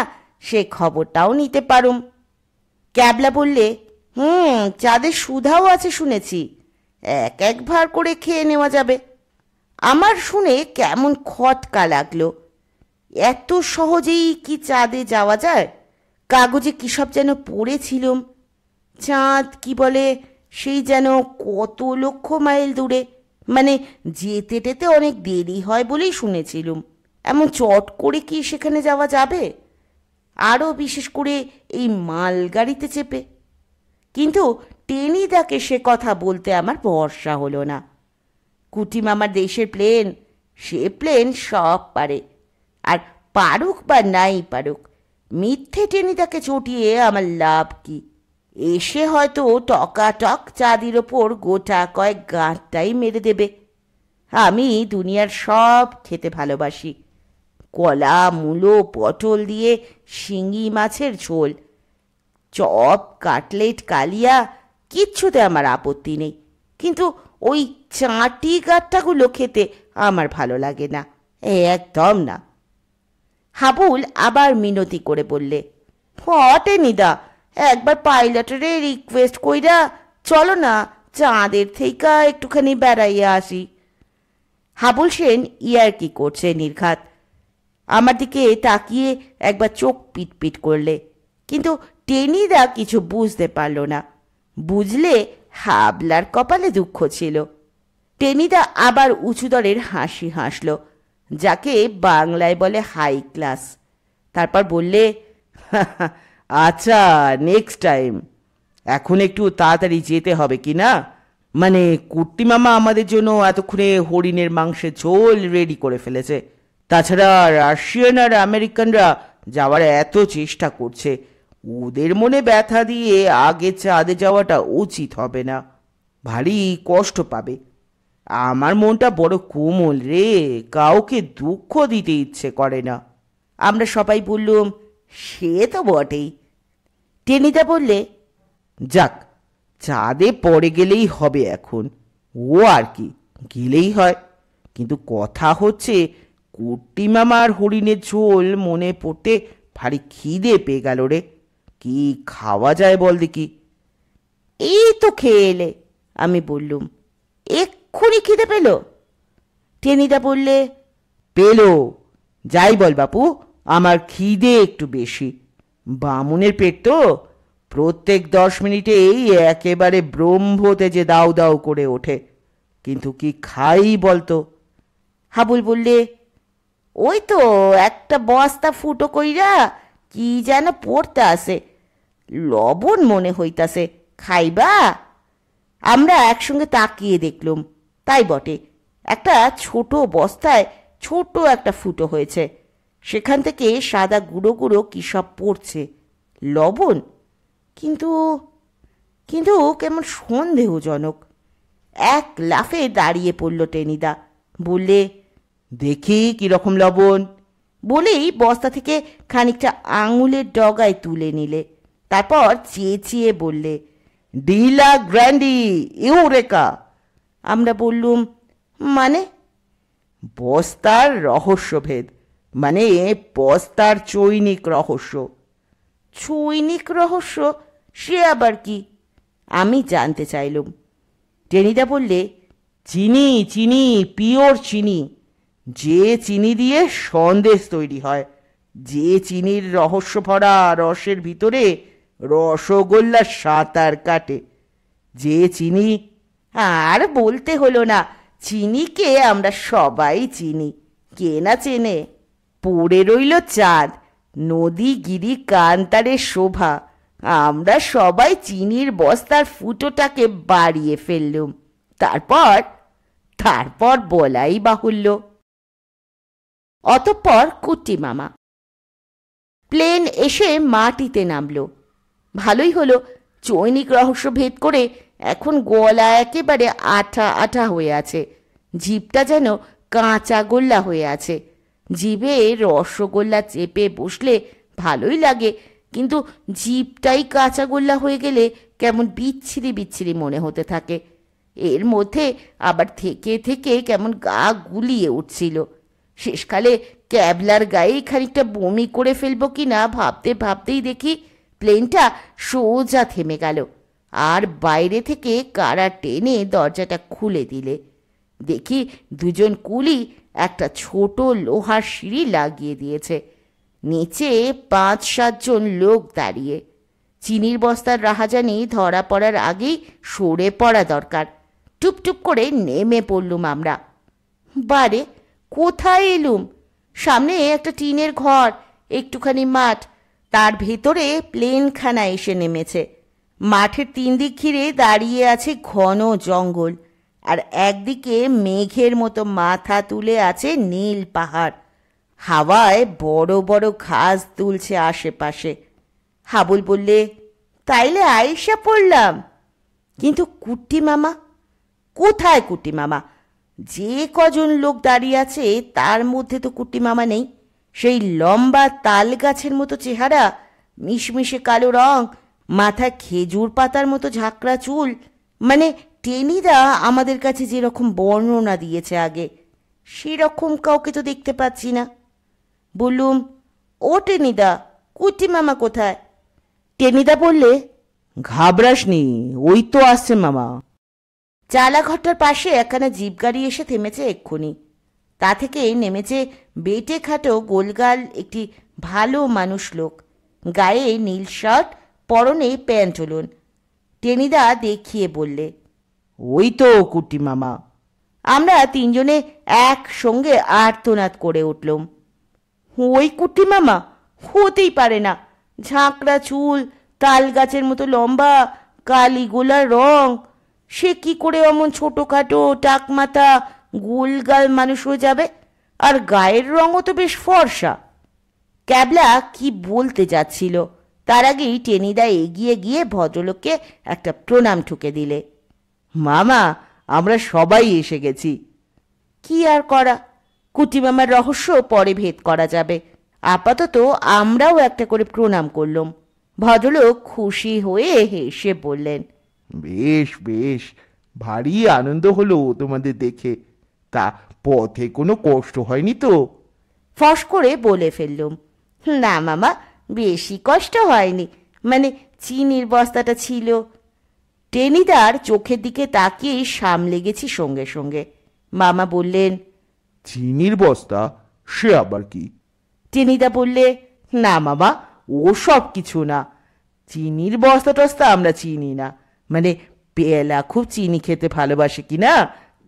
সে খবরটাও নিতে পারুম। ক্যাবলা বললে, চাঁদের সুধাও আছে শুনেছি, এক ভার করে খেয়ে নেওয়া যাবে। আমার শুনে কেমন খটকা লাগলো, এত সহজেই কি চাঁদে যাওয়া যায়? কাগজে কী সব যেন পড়েছিলুম, চাঁদ কি বলে সেই যেন কত লক্ষ মাইল দূরে, মানে যেতে টেতে অনেক দেরি হয় বলেই শুনেছিলুম। এমন চট করে কি সেখানে যাওয়া যাবে, আরও বিশেষ করে এই মালগাড়িতে চেপে? কিন্তু টেনিদাকে সে কথা বলতে আমার ভরসা হলো না। কুটি মামার দেশের প্লেন, সে প্লেন সব পারে, আর পারুক বা নাই পারুক, মিথ্যে টেনিদাকে চটিয়ে আমার লাভ কি? এসে হয়তো টকাটক চাঁদির ওপর গোটা কয়েক গাঁটটাই মেরে দেবে। আমি দুনিয়ার সব খেতে ভালোবাসি, কলা, মূলো, পটল দিয়ে শিঙি মাছের ঝোল, চপ, কাটলেট, কালিয়া, কিচ্ছুতে আমার আপত্তি নেই, কিন্তু ওই চাঁটি গাঁটটাগুলো খেতে আমার ভালো লাগে না, একদম না। হাবুল আবার মিনতি করে বললে, টেনিদা, একবার পাইলটের রিকোয়েস্ট কইরা চলো না, চাঁদের থেইকা একটুখানি বেড়াইয়া আসি। হাবুল সেন ইয়ার্কি করছে নির্ঘাত। আমার দিকে তাকিয়ে একবার চোখ পিটপিট করলে, কিন্তু টেনিদা কিছু বুঝতে পারল না। বুঝলে হাবলার কপালে দুঃখ ছিল। টেনিদা আবার উঁচু দরের হাসি হাসল, যাকে বাংলায় বলে হাই ক্লাস। তারপর বললে, আচ্ছা, নেক্সট টাইম। এখন একটু তাড়াতাড়ি যেতে হবে কি না? মানে কুট্টি মামা আমাদের জন্য এতক্ষণে হরিণের মাংসের ঝোল রেডি করে ফেলেছে। তাছাড়া রাশিয়ান আর আমেরিকানরা যাওয়ার এত চেষ্টা করছে, ওদের মনে ব্যথা দিয়ে আগে চাঁদে যাওয়াটা উচিত হবে না, ভারী কষ্ট পাবে। আমার মনটা বড় কোমল রে, কাউকে দুঃখ দিতে ইচ্ছে করে না। আমরা সবাই বললুম, সে তো বটেই। টেনিদা বললে, যাক, চাঁদে পড়ে গেলেই হবে এখন, ও আর কি, গেলেই হয়। কিন্তু কথা হচ্ছে, কুট্টি মামার হরিণের ঝোল মনে পড়তে ভারী খিদে পেয়ে গেল রে। কি খাওয়া যায় বল দেখি? এই তো খেয়ে এলে, আমি বললুম। এক্ষুনি খিদে পেল? টেনিদা বললে, পেলো, যাই বল বাপু, আমার খিদে একটু বেশি। বামুনের পেট তো, প্রত্যেক 10 মিনিটেই একেবারে ব্রহ্মতেজে দাউ দাউ করে ওঠে। কিন্তু কি খাই বলতো? হাবুল বললে, ওই তো একটা বস্তা ফুটো কইরা কি যেন পড়তে আসে, লবণ মনে হইতাছে, খাইবা? আমরা একসঙ্গে তাকিয়ে দেখলুম, তাই বটে, একটা ছোট বস্তায় ছোট একটা ফুটো হয়েছে, সেখান থেকে সাদা গুঁড়ো গুঁড়ো কী সব পড়ছে, লবণ। কিন্তু কিন্তু কেমন সন্দেহজনক। এক লাফে দাঁড়িয়ে পড়ল টেনিদা, বললে, দেখি কিরকম লবণ। বলেই বস্তা থেকে খানিকটা আঙুলের ডগায় তুলে নিলে, তারপর চেঁচিয়ে বললে, ডিলা গ্র্যান্ডি ইউরেকা। আমরা বললুম, মানে? বস্তার রহস্যভেদ, মানে বস্তার চৈনিক রহস্য। চৈনিক রহস্য? সে আবার কি? আমি জানতে চাইলুম। টেনিদা বললে, চিনি, চিনি, পিওর চিনি, যে চিনি দিয়ে সন্দেশ তৈরি হয়, যে চিনির রহস্য ভরা রসের ভিতরে রসগোল্লা সাঁতার কাটে, যে চিনি। আর বলতে হলো না, চিনিকে আমরা সবাই চিনি, কে না চেনে? পড়ে রইল চাঁদ, নদী গিরি কান্তারের শোভা, আমরা সবাই চিনির বস্তার ফুটোটাকে বাড়িয়ে ফেললুম। তারপর তারপর বলাই বাহুল্য। অতঃপর কুট্টি মামা প্লেন এসে মাটিতে নামলো। ভালোই হলো, চৈনিক রহস্য ভেদ করে এখন গলা একেবারে আঠা আঠা হয়ে আছে, জিভটা যেন কাঁচা গোল্লা হয়ে আছে। জিভে রসগোল্লা চেপে বসলে ভালোই লাগে, কিন্তু জিভটাই কাঁচা গোল্লা হয়ে গেলে কেমন বিচ্ছিরি বিচ্ছিরি মনে হতে থাকে। এর মধ্যে আবার থেকে থেকে কেমন গা গুলিয়ে উঠছিল। শেষকালে ক্যাবলার গায়েই খানিকটা বমি করে ফেলবো কি না ভাবতে ভাবতেই দেখি প্লেনটা সোজা থেমে গেল, আর বাইরে থেকে কারা টেনে দরজাটা খুলে দিলে। দেখি দুজন কুলি একটা ছোট লোহার সিঁড়ি লাগিয়ে দিয়েছে, নিচে 5-7 জন লোক দাঁড়িয়ে। চিনির বস্তার রাহাজানি ধরা পড়ার আগেই সরে পড়া দরকার। টুপটুপ করে নেমে পড়লুম আমরা। বারে, কোথায় এলুম? সামনে একটা টিনের ঘর, একটুখানি মাঠ, তার ভেতরে প্লেনখানা এসে নেমেছে। মাঠের 3 দিক ঘিরে দাঁড়িয়ে আছে ঘন জঙ্গল, আর একদিকে মেঘের মতো মাথা তুলে আছে নীল পাহাড়। হাওয়ায় বড় বড় ঘাস দুলছে আশেপাশে। হাবুল বললে, তাইলে আইসা পড়লাম। কিন্তু কুট্টি মামা কোথায়? কুট্টি মামা? যে কজন লোক দাঁড়িয়ে আছে তার মধ্যে তো কুট্টি মামা নেই। সেই লম্বা তাল গাছের মতো চেহারা, মিশমিশে কালো রং, মাথায় খেজুর পাতার মতো ঝাঁকড়া চুল, মানে টেনিদা আমাদের কাছে যেরকম বর্ণনা দিয়েছে আগে, সেরকম কাউকে তো দেখতে পাচ্ছি না। বললুম, ও টেনিদা, কুট্টি মামা কোথায়? টেনিদা বললে, ঘাবড়াস নি, ওই তো আসছে মামা। চালাঘরটার পাশে একখানা জিপ গাড়ি এসে থেমেছে এক্ষুনি। তা থেকে নেমেছে বেটে খাটো গোলগাল একটি ভালো মানুষ লোক, গায়ে নীল শার্ট, পরনে প্যান্টলুন। টেনিদা দেখিয়ে বললে, ওই তো কুট্টি মামা। আমরা 3 জনে একসঙ্গে আর্তনাদ করে উঠলুম। ওই কুট্টি মামা? হতেই পারে না। ঝাঁকড়া চুল, তাল গাছের মতো লম্বা, কালি গোলার রং, সে কি করে অমন ছোটখাটো টাকমাথা গোলগাল মানুষ হয়ে যাবে? আর গায়ের রঙও তো বেশ ফর্সা। ক্যাবলা কি বলতে যাচ্ছিল, তার আগেই টেনিদা এগিয়ে গিয়ে ভদ্রলোককে একটা প্রণাম ঠুকে দিলে। মামা, আমরা সবাই এসে গেছি। কি আর করা, কুটিমামার রহস্য পরে ভেদ করা যাবে। আপাতত আমরাও একটা করে প্রণাম করলাম। ভদ্রলোক খুশি হয়ে হেসে বললেন, বেশ বেশ, ভারী আনন্দ হলো তোমাদের দেখে। তা পথে কোনো কষ্ট হয়নি তো? ফস করে বলে ফেললুম, না মামা, বেশি কষ্ট হয়নি, মানে চিনির বস্তাটা ছিল। টেনিদার চোখের দিকে তাকিয়ে সামলে গেছি সঙ্গে সঙ্গে। মামা বললেন, চিনির বস্তা? সে আবার কি? টেনিদা বললে, না মামা, ও সব কিছু না। চিনির বস্তা টস্তা আমরা চিনি না। মানে পেলা খুব চিনি খেতে ভালোবাসে কিনা,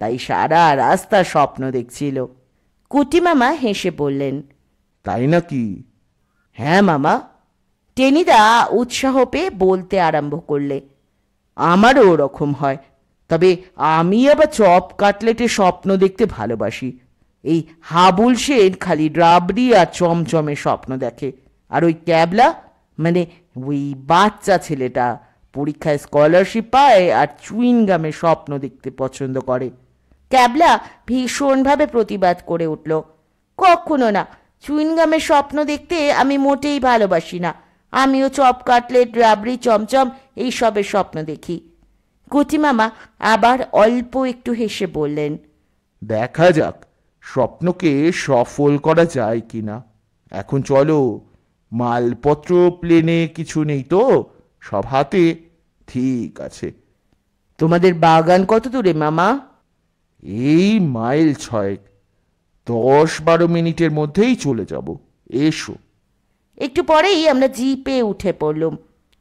তাই সারা রাস্তা স্বপ্ন দেখছিল। কুটি মামা হেসে বললেন, তাই নাকি? হ্যাঁ মামা। টেনিদা উৎসাহ পেয়ে বলতে আরম্ভ করলে, আমারও ওরকম হয়, তবে আমি আবার চপ কাটলেটের স্বপ্ন দেখতে ভালোবাসি। এই হাবুল সেন খালি রাবড়ি আর চমচমে স্বপ্ন দেখে। আর ওই ক্যাবলা, মানে ওই বাচ্চা ছেলেটা, পরীক্ষায় স্কলারশিপ পায় আর চুইংগামের স্বপ্ন দেখতে পছন্দ করে। ক্যাবলা ভীষণভাবে প্রতিবাদ করে উঠল, কখনো না, চুইনগামের স্বপ্ন দেখতে আমি মোটেই ভালোবাসি না। আমিও চপ কাটলেট রাবড়ি চমচম এইসবের স্বপ্ন দেখি। কুটি মামা আবার অল্প একটু হেসে বললেন, দেখা যাক স্বপ্নকে সফল করা যায় কিনা। এখন চলো, মালপত্র প্লেনে কিছু নেই তো? সব হাতে? ঠিক আছে। তোমাদের বাগান কত দূরে মামা? এই মাইল 6। 10-12 মিনিটের মধ্যেই চলে যাব। এসো। একটু পরেই আমরা জিপে উঠে পড়লুম।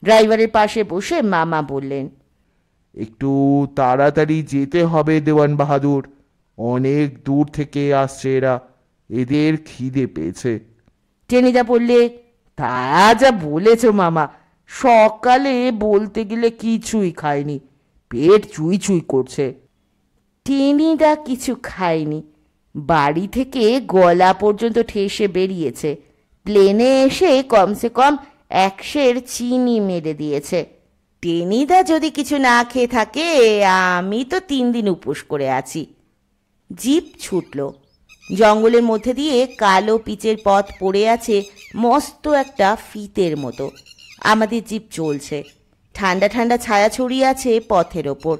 ড্রাইভারের পাশে বসে মামা বললেন, একটু তাড়াতাড়ি যেতে হবে দেওয়ান বাহাদুর, অনেক দূর থেকে আসছে এরা, এদের খিদে পেয়েছে। টেনিদা বললে, তা যা বলেছ মামা, সকালে বলতে গেলে কিছুই খায়নি, পেট চুই চুই করছে। টেনিদা কিছু খায়নি, বাড়ি থেকে গলা পর্যন্ত ঠেসে বেরিয়েছে। প্লেনে এসে কমসে কম 1 সের চিনি মেরে দিয়েছে। টেনিদা যদি কিছু না খেয়ে থাকে, আমি তো 3 দিন উপোস করে আছি। জিপ ছুটল। জঙ্গলের মধ্যে দিয়ে কালো পিচের পথ পড়ে আছে মস্ত একটা ফিতের মতো। আমাদের জিপ চলছে। ঠান্ডা ঠান্ডা ছায়া ছড়িয়ে আছে পথের ওপর।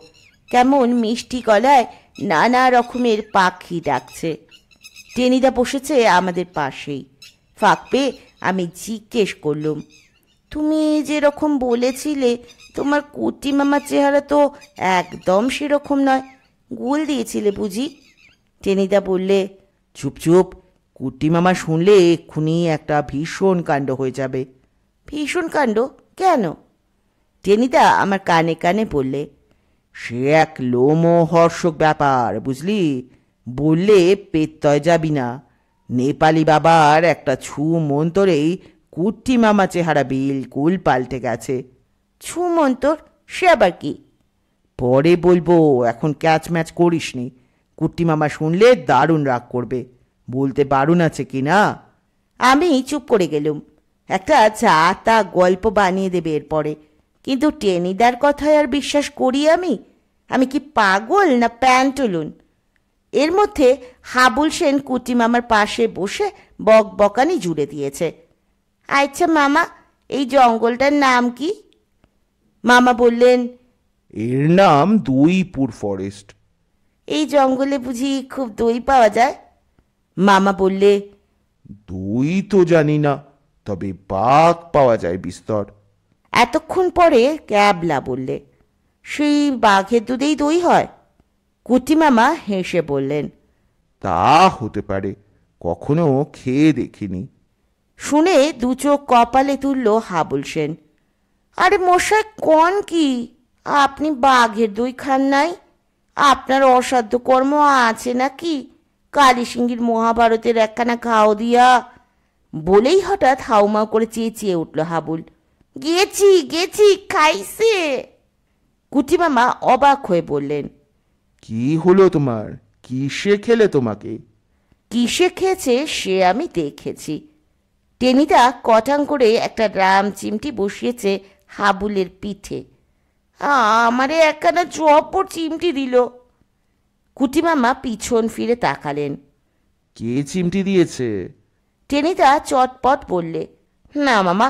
কেমন মিষ্টি গলায় নানা রকমের পাখি ডাকছে। টেনিদা বসেছে আমাদের পাশেই। ফাঁক পেয়ে আমি জিজ্ঞেস করলুম, তুমি যেরকম বলেছিলে তোমার কুটি মামার চেহারা তো একদম সেরকম নয়, গুল দিয়েছিলে বুঝি? টেনিদা বললে, চুপ চুপ, কুটি মামা শুনলে এক্ষুনি একটা ভীষণ কাণ্ড হয়ে যাবে। ভীষণ কাণ্ড কেন? টেনিদা আমার কানে কানে বললে, সে এক লোমহর্ষক ব্যাপার, বুঝলি? বললে পেত্তয় যাবি না। নেপালি বাবার একটা ছু মন্তরেই কুট্টি মামা চেহারা বিলকুল পাল্টে গেছে। ছুমন্তর? সে আবার কি? পরে বলবো, এখন ক্যাচ ম্যাচ করিস নি। কুট্টি মামা শুনলে দারুণ রাগ করবে। বলতে বারণ আছে কি না? আমি চুপ করে গেলুম। একটা যা তা গল্প বানিয়ে দেবে এরপরে। কিন্তু টেনিদার কথায় আর বিশ্বাস করি আমি? আমি কি পাগল না প্যান্টলুন? এর মধ্যে হাবুল সেন কুটি মামার পাশে বসে বক বকানি জুড়ে দিয়েছে। আচ্ছা মামা, এই জঙ্গলটার নাম কি? মামা বললেন, এর নাম দুইপুর ফরেস্ট। এই জঙ্গলে বুঝি খুব দই পাওয়া যায়? মামা বললে, দুই তো জানি না, তবে বাঘ পাওয়া যায় বিস্তর। এতক্ষণ পরে ক্যাবলা বললে, সেই বাঘের দুধেই দই হয়? কুটি মামা হেসে বললেন, তা হতে পারে, কখনো খেয়ে দেখিনি। শুনে দু চোখ কপালে তুলল হাবুল সেন। আরে মশাই, কন কি? আপনি বাঘের দই খান নাই? আপনার অসাধ্য কর্ম আছে নাকি? কালীসিংহীর মহাভারতের একখানা ঘাও দিয়া। বলেই হঠাৎ হাউমাউ করে চেঁচিয়ে উঠল হাবুল, গেছি গেছি, খাইছে। কুটিমামা অবাক হয়ে বললেন, কি হলো তোমার? কিসে খেলে তোমাকে? কিসে খেয়েছে সে আমি দেখেছি। টেনিদা কটাং করে একটা রাম চিমটি বসিয়েছে হাবুলের পিঠে। আমারে একখানা চপ্পর চিমটি দিল। কুটিমামা পিছন ফিরে তাকালেন। কে চিমটি দিয়েছে? টেনিদা চটপট বললে, না মামা,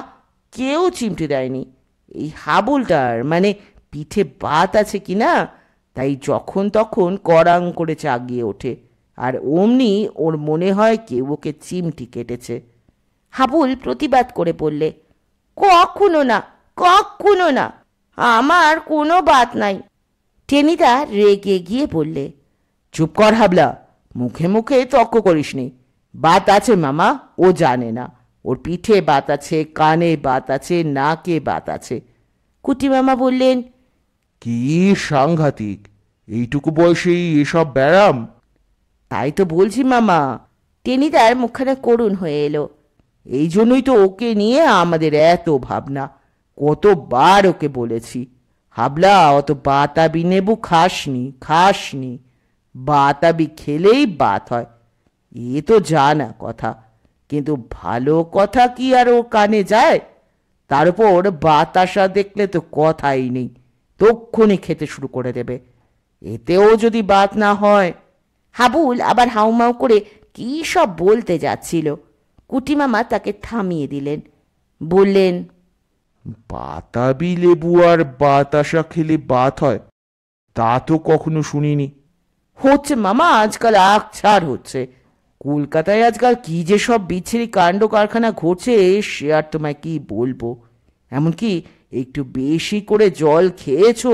কেউ চিমটি দেয়নি। এই হাবুলটার মানে পিঠে বাত আছে কি না, তাই যখন তখন কড়াং করে চাগিয়ে ওঠে, আর অমনি ওর মনে হয় কেউ ওকে চিমটি কেটেছে। হাবুল প্রতিবাদ করে বললে, কখনো না, কখনো না, আমার কোনো বাত নাই। টেনিদা রেগে গিয়ে বললে, চুপ কর হাবলা, মুখে মুখে তর্ক করিসনি। বাত আছে মামা, ও জানে না। ওর পিঠে বাত আছে, কানে বাত আছে, নাকে বাত আছে। কুটিমামা বললেন, কি সাংঘাতিক! এইটুকু বয়সেই এসব ব্যায়াম! তাই তো বলছি মামা। টেনিদার মুখখানা করুণ হয়ে এলো। এই জন্যই তো ওকে নিয়ে আমাদের এত ভাবনা। কতবার ওকে বলেছি, হাবলা অত বাতাবি নেবু খাসনি, খাসনি। বাতাবি খেলেই বাত হয়, এ তো জানা কথা। কিন্তু ভালো কথা কি আর ও কানে যায়? তার উপর বাতাসা দেখলে তো কথাই নেই, তক্ষুনি খেতে শুরু করে দেবে। এতেও যদি বাত না হয়। হাবুল আবার হাউমাউ করে কি সব বলতে যাচ্ছিল। কুটিমামা তাকে থামিয়ে দিলেন, বললেন, বাতাবি লেবু আর বাতাসা খেলে বাত হয়, তা তো কখনো শুনিনি। হচ্ছে মামা, আজকাল আকছার হচ্ছে। কলকাতায় আজকাল কি যে সব বিচ্ছিরি কাণ্ড কারখানা ঘটছে সে আর তোমায় কি বলবো। এমনকি একটু বেশি করে জল খেয়েছো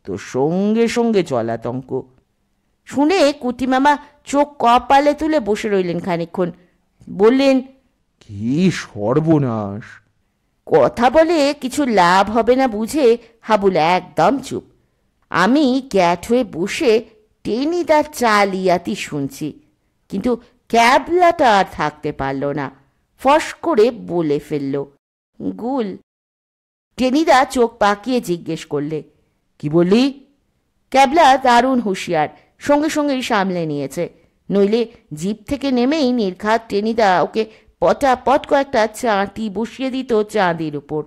তো সঙ্গে সঙ্গে জলাতঙ্ক। শুনে কুটিমামা চোখ কপালে তুলে বসে রইলেন খানিকক্ষণ। বললেন, কি সর্বনাশ! কথা বলে কিছু লাভ হবে না বুঝে হাবুল একদম চুপ। আমি ক্যাট হয়ে বসে টেনিদার চালিয়াতি শুনছি, কিন্তু ক্যাবলাটা আর থাকতে পারল না, ফস করে বলে ফেলল, গুল। টেনিদা চোখ পাকিয়ে জিজ্ঞেস করলে, কি বললি? ক্যাবলা দারুণ হুঁশিয়ার, সঙ্গে সঙ্গেই সামলে নিয়েছে। নইলে জিপ থেকে নেমেই নির্ঘাত টেনিদা ওকে পটাপট কয়েকটা চাঁটি বসিয়ে দিত চাঁদের উপর।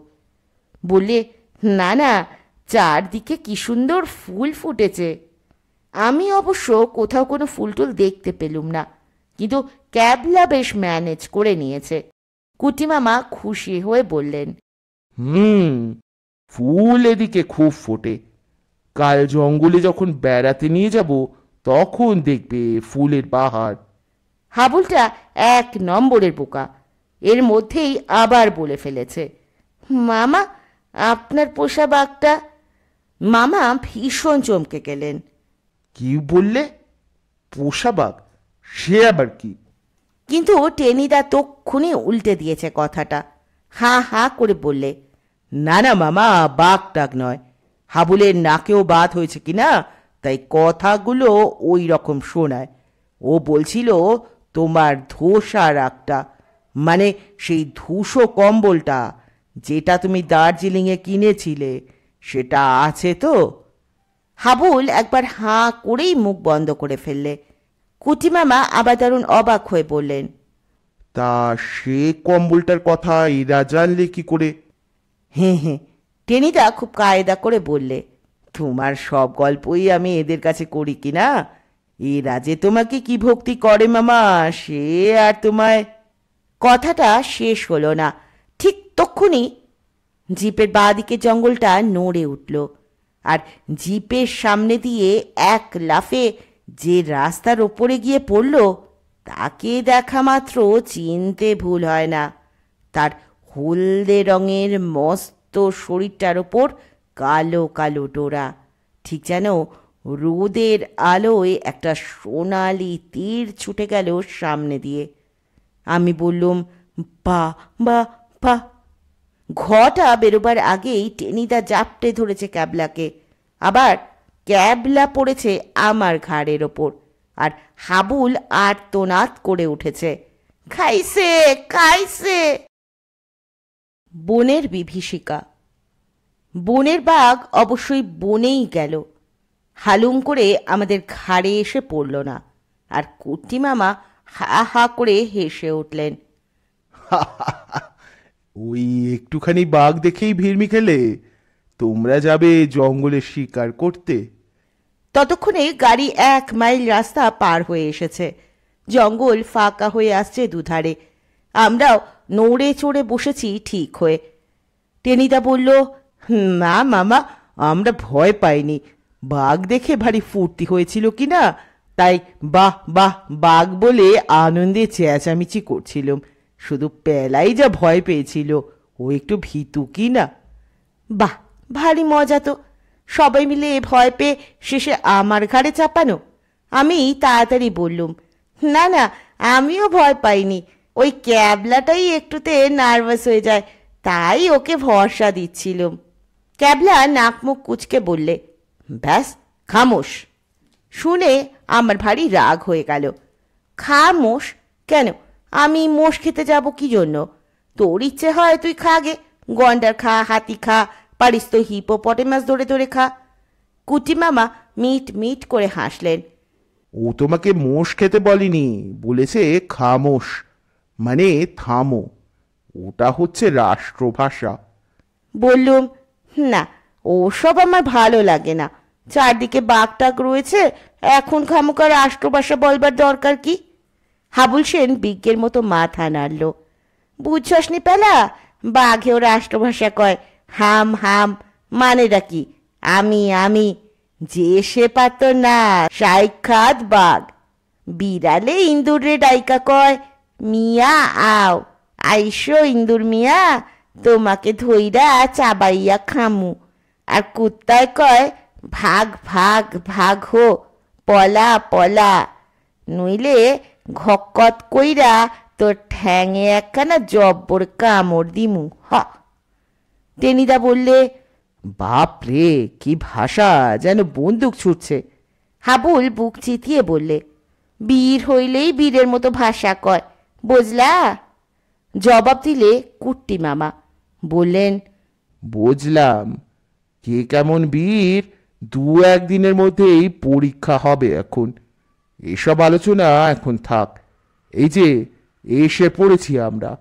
বললে, না না, চারদিকে কি সুন্দর ফুল ফুটেছে। আমি অবশ্য কোথাও কোনো ফুল টুল দেখতে পেলুম না, কিন্তু ক্যাবলা বেশ ম্যানেজ করে নিয়েছে। কুটিমামা খুশি হয়ে বললেন, ফুল এদিকে খুব ফোটে। কাল জঙ্গলে যখন বেড়াতে নিয়ে যাব তখন দেখবে ফুলের বাহার। হাবুলটা 1 নম্বরের বোকা। এর মধ্যেই আবার বলে ফেলেছে, মামা, আপনার পোষা বাঘটা। মামা ভীষণ চমকে গেলেন। কি বললে? পোষা বাঘ? সে আবার কি? কিন্তু টেনিদা তক্ষুনি উল্টে দিয়েছে কথাটা। হাঁ হাঁ করে বললে, না না মামা, বাঘ টাক নয়। হাবুলের নাকেও বাত হয়েছে কিনা তাই কথাগুলো ওই রকম শোনায়। ও বলছিল তোমার ধোসা রাগটা, মানে সেই ধূসো কম্বলটা যেটা তুমি দার্জিলিংয়ে কিনেছিলে, সেটা আছে তো? হাবুল একবার হাঁ করেই মুখ বন্ধ করে ফেললে। কুটিমামা আবার দারুণ অবাক হয়ে বললেন, তা সে কম্বলটার কথা এরা জানলে কি করে? হ্যাঁ হ্যাঁ, টেনিদা খুব কায়দা করে বললে, তোমার সব গল্পই আমি এদের কাছে করি কি না? এরা যে তোমাকে কি ভক্তি করে মামা, সে আর তোমায়। কথাটা শেষ হলো না, ঠিক তক্ষুনি জিপের বাঁদিকে জঙ্গলটা নড়ে উঠল, আর জিপের সামনে দিয়ে এক লাফে যে রাস্তার ওপরে গিয়ে পড়ল তাকে দেখা মাত্র চিনতে ভুল হয় না। তার হলদে রঙের মস্ত শরীরটার ওপর কালো কালো ডোরা, ঠিক যেন রোদের আলোয় একটা সোনালি তীর ছুটে গেল সামনে দিয়ে। আমি বললুম, বা বা বা। ঘটা বেরোবার আগেই টেনিদা জাপটে ধরেছে ক্যাবলাকে, আবার ক্যাবলা পড়েছে আমার ঘাড়ের ওপর, আর হাবুল আর্তনাদ করে উঠেছে, খাইছে খাইছে। বনের বিভীষিকা। বনের বাঘ অবশ্যই বনেই গেল, হালুম করে আমাদের ঘাড়ে এসে পড়ল না। আর কুট্টি মামা হা হা করে হেসে উঠলেন। ওই একটুখানি বাঘ দেখেই ভিড়মি খেলে? তোমরা যাবে জঙ্গলে শিকার করতে? ততক্ষণে গাড়ি 1 মাইল রাস্তা পার হয়ে এসেছে। জঙ্গল ফাঁকা হয়ে আসছে দুধারে। আমরাও নড়ে চড়ে বসেছি ঠিক হয়ে। টেনিদা বলল, না মামা, আমরা ভয় পাইনি। বাঘ দেখে ভারী ফুর্তি হয়েছিল কি না, তাই বাহ বাহ বাঘ বলে আনন্দে চেঁচামেচি করছিলাম। শুধু পেলাই যা ভয় পেয়েছিল, ও একটু ভীতু কি না। বাহ, ভারী মজা তো। সবাই মিলে ভয় পেয়ে শেষে আমার ঘাড়ে চাপানো। আমি তাড়াতাড়ি বললুম, না না, আমিও ভয় পাইনি। ওই ক্যাবলাটাই একটুতে নার্ভাস হয়ে যায়, তাই ওকে ভরসা দিচ্ছিলুম। ক্যাবলা নাক মুখ কুচকে বললে, ব্যাস খামোশ। শুনে আমার ভারী রাগ হয়ে গেল। খামোশ কেন? আমি মোষ খেতে যাব কি জন্য? তোর ইচ্ছে হয় তুই খাগে, গন্ডার খা, হাতি খা, পারিস তো হিপোপটেমাস ধরে ধরে খা। কুটি মামা মিট মিট করে হাসলেন। ও তোমাকে মোষ খেতে বলেনি, বলেছে খামোশ, মানে থামো। ওটা হচ্ছে রাষ্ট্রভাষা। বললুম, না, ওসব আমার ভালো লাগে না। চারদিকে বাঘ টাক রয়েছে, এখন খামোকা রাষ্ট্রভাষা বলবার দরকার কি? হাবুল সেন বিজ্ঞের মতো মাথা নাড়ল। বুঝছসনি পেলা, বাঘেও রাষ্ট্রভাষা কয়। হাম হাম মানেটা কি? আমি আমি। যে সে পাত না, সাক্ষাৎ বাঘ। বিড়ালে ইন্দুরে ডাইকা কয়, মিয়া আও, আইসো ইন্দুর মিয়া, তোমাকে ধইরা চাবাইয়া খামু। আর কুত্তায় কয়, ভাগ ভাগ ভাগ হো, পলা পলা, নইলে ঘকত কইরা তোর ঠ্যাঙে একখানা জব্বর কামড় দিমু। হ। টেনিদা বললে, বাপ রে, কি ভাষা, যেন বন্দুক ছুটছে। হাবুল বুক চিতিয়ে বললে, বীর হইলেই বীরের মতো ভাষা কয়, বুঝলা? জবাব দিলে কুট্টি মামা। বললেন, বুঝলাম। কে কেমন বীর 2-1 দিনের মধ্যেই পরীক্ষা হবে। এখন এসব আলোচনা এখন থাক। এই যে এসে পড়েছি আমরা।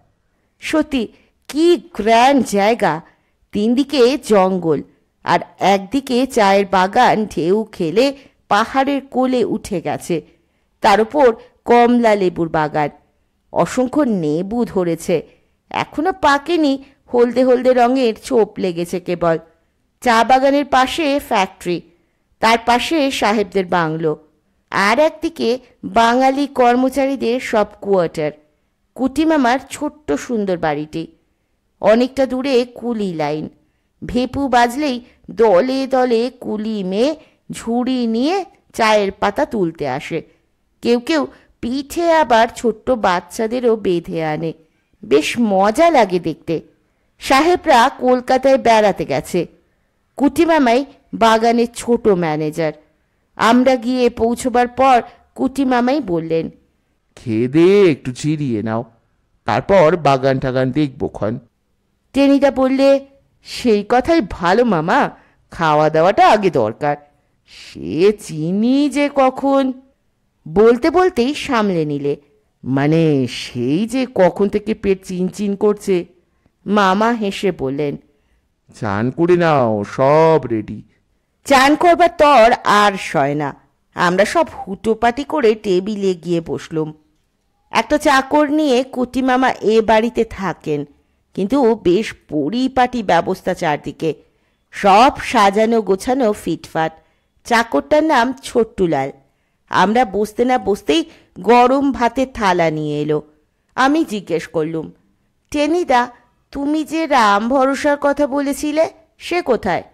সত্যি কি গ্র্যান্ড জায়গা! 3 দিকে জঙ্গল, আর একদিকে চায়ের বাগান ঢেউ খেলে পাহাড়ের কোলে উঠে গেছে। তার উপর কমলা লেবুর বাগান, অসংখ্য নেবু ধরেছে, এখনো পাকেনি, হলদে হলদে রঙের ছোপ লেগেছে কেবল। চা বাগানের পাশে ফ্যাক্টরি, তার পাশে সাহেবদের বাংলো, আর একদিকে বাঙালি কর্মচারীদের সব কোয়ার্টার। কুটি মামার ছোট্ট সুন্দর বাড়িটি। অনেকটা দূরে কুলি লাইন। ভেপু বাজলেই দলে দলে কুলি মেয়ে ঝুড়ি নিয়ে চায়ের পাতা তুলতে আসে। কেউ কেউ পিঠে আবার ছোট্ট বাচ্চাদেরও বেঁধে আনে। বেশ মজা লাগে দেখতে। সাহেবরা কলকাতায় বেড়াতে গেছে। কুটি মামাই বাগানের ছোট ম্যানেজার। আমরা গিয়ে পৌঁছবার পর কুটি মামাই বললেন, খেয়ে দিয়ে একটু জিরিয়ে নাও, তারপর বাগান টাগান দেখবো ক্ষণ। টেনিদা বললে, সেই কথাই ভালো মামা, খাওয়া দাওয়াটা আগে দরকার। সে চিনি যে কখন। বলতে বলতেই সামলে নিলে, মানে সেই যে কখন থেকে পেট চিনচিন করছে। মামা হেসে বললেন, চান করে নাও, সব রেডি। চান করবার তর আর সয় না। আমরা সব হুটোপাটি করে টেবিলে গিয়ে বসলুম। একটা চাকর নিয়ে কুটি মামা এ বাড়িতে থাকেন, কিন্তু বেশ পরিপাটি ব্যবস্থা চারদিকে, সব সাজানো গোছানো ফিটফাট। চাকরটার নাম ছোট্টুলাল। আমরা বসতে না বসতেই গরম ভাতের থালা নিয়ে এলো। আমি জিজ্ঞেস করলুম, টেনিদা, তুমি যে রাম ভরসার কথা বলেছিলে, সে কোথায়?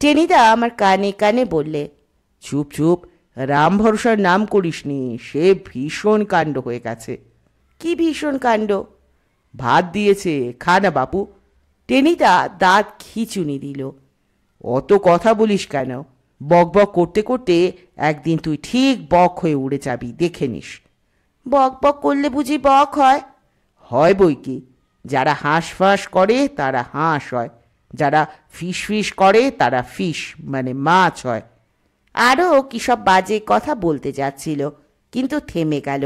টেনিদা আমার কানে কানে বললে, চুপ চুপ, রাম ভরসার নাম করিসনি, সে ভীষণ কাণ্ড হয়ে গেছে। কি ভীষণ কাণ্ড? ভাত দিয়েছে, খা না বাপু। টেনিদা দাঁত খিচুনি দিল। অত কথা বলিস কেন? বক বক করতে করতে একদিন তুই ঠিক বক হয়ে উড়ে যাবি, দেখে নিস। বক বক করলে বুঝি বক হয়? হয় বই কি, যারা হাঁস ফাঁস করে তারা হাঁস হয়, যারা ফিশ ফিশ করে তারা ফিশ মানে মাছ হয়। আরও কী সব বাজে কথা বলতে যাচ্ছিল, কিন্তু থেমে গেল।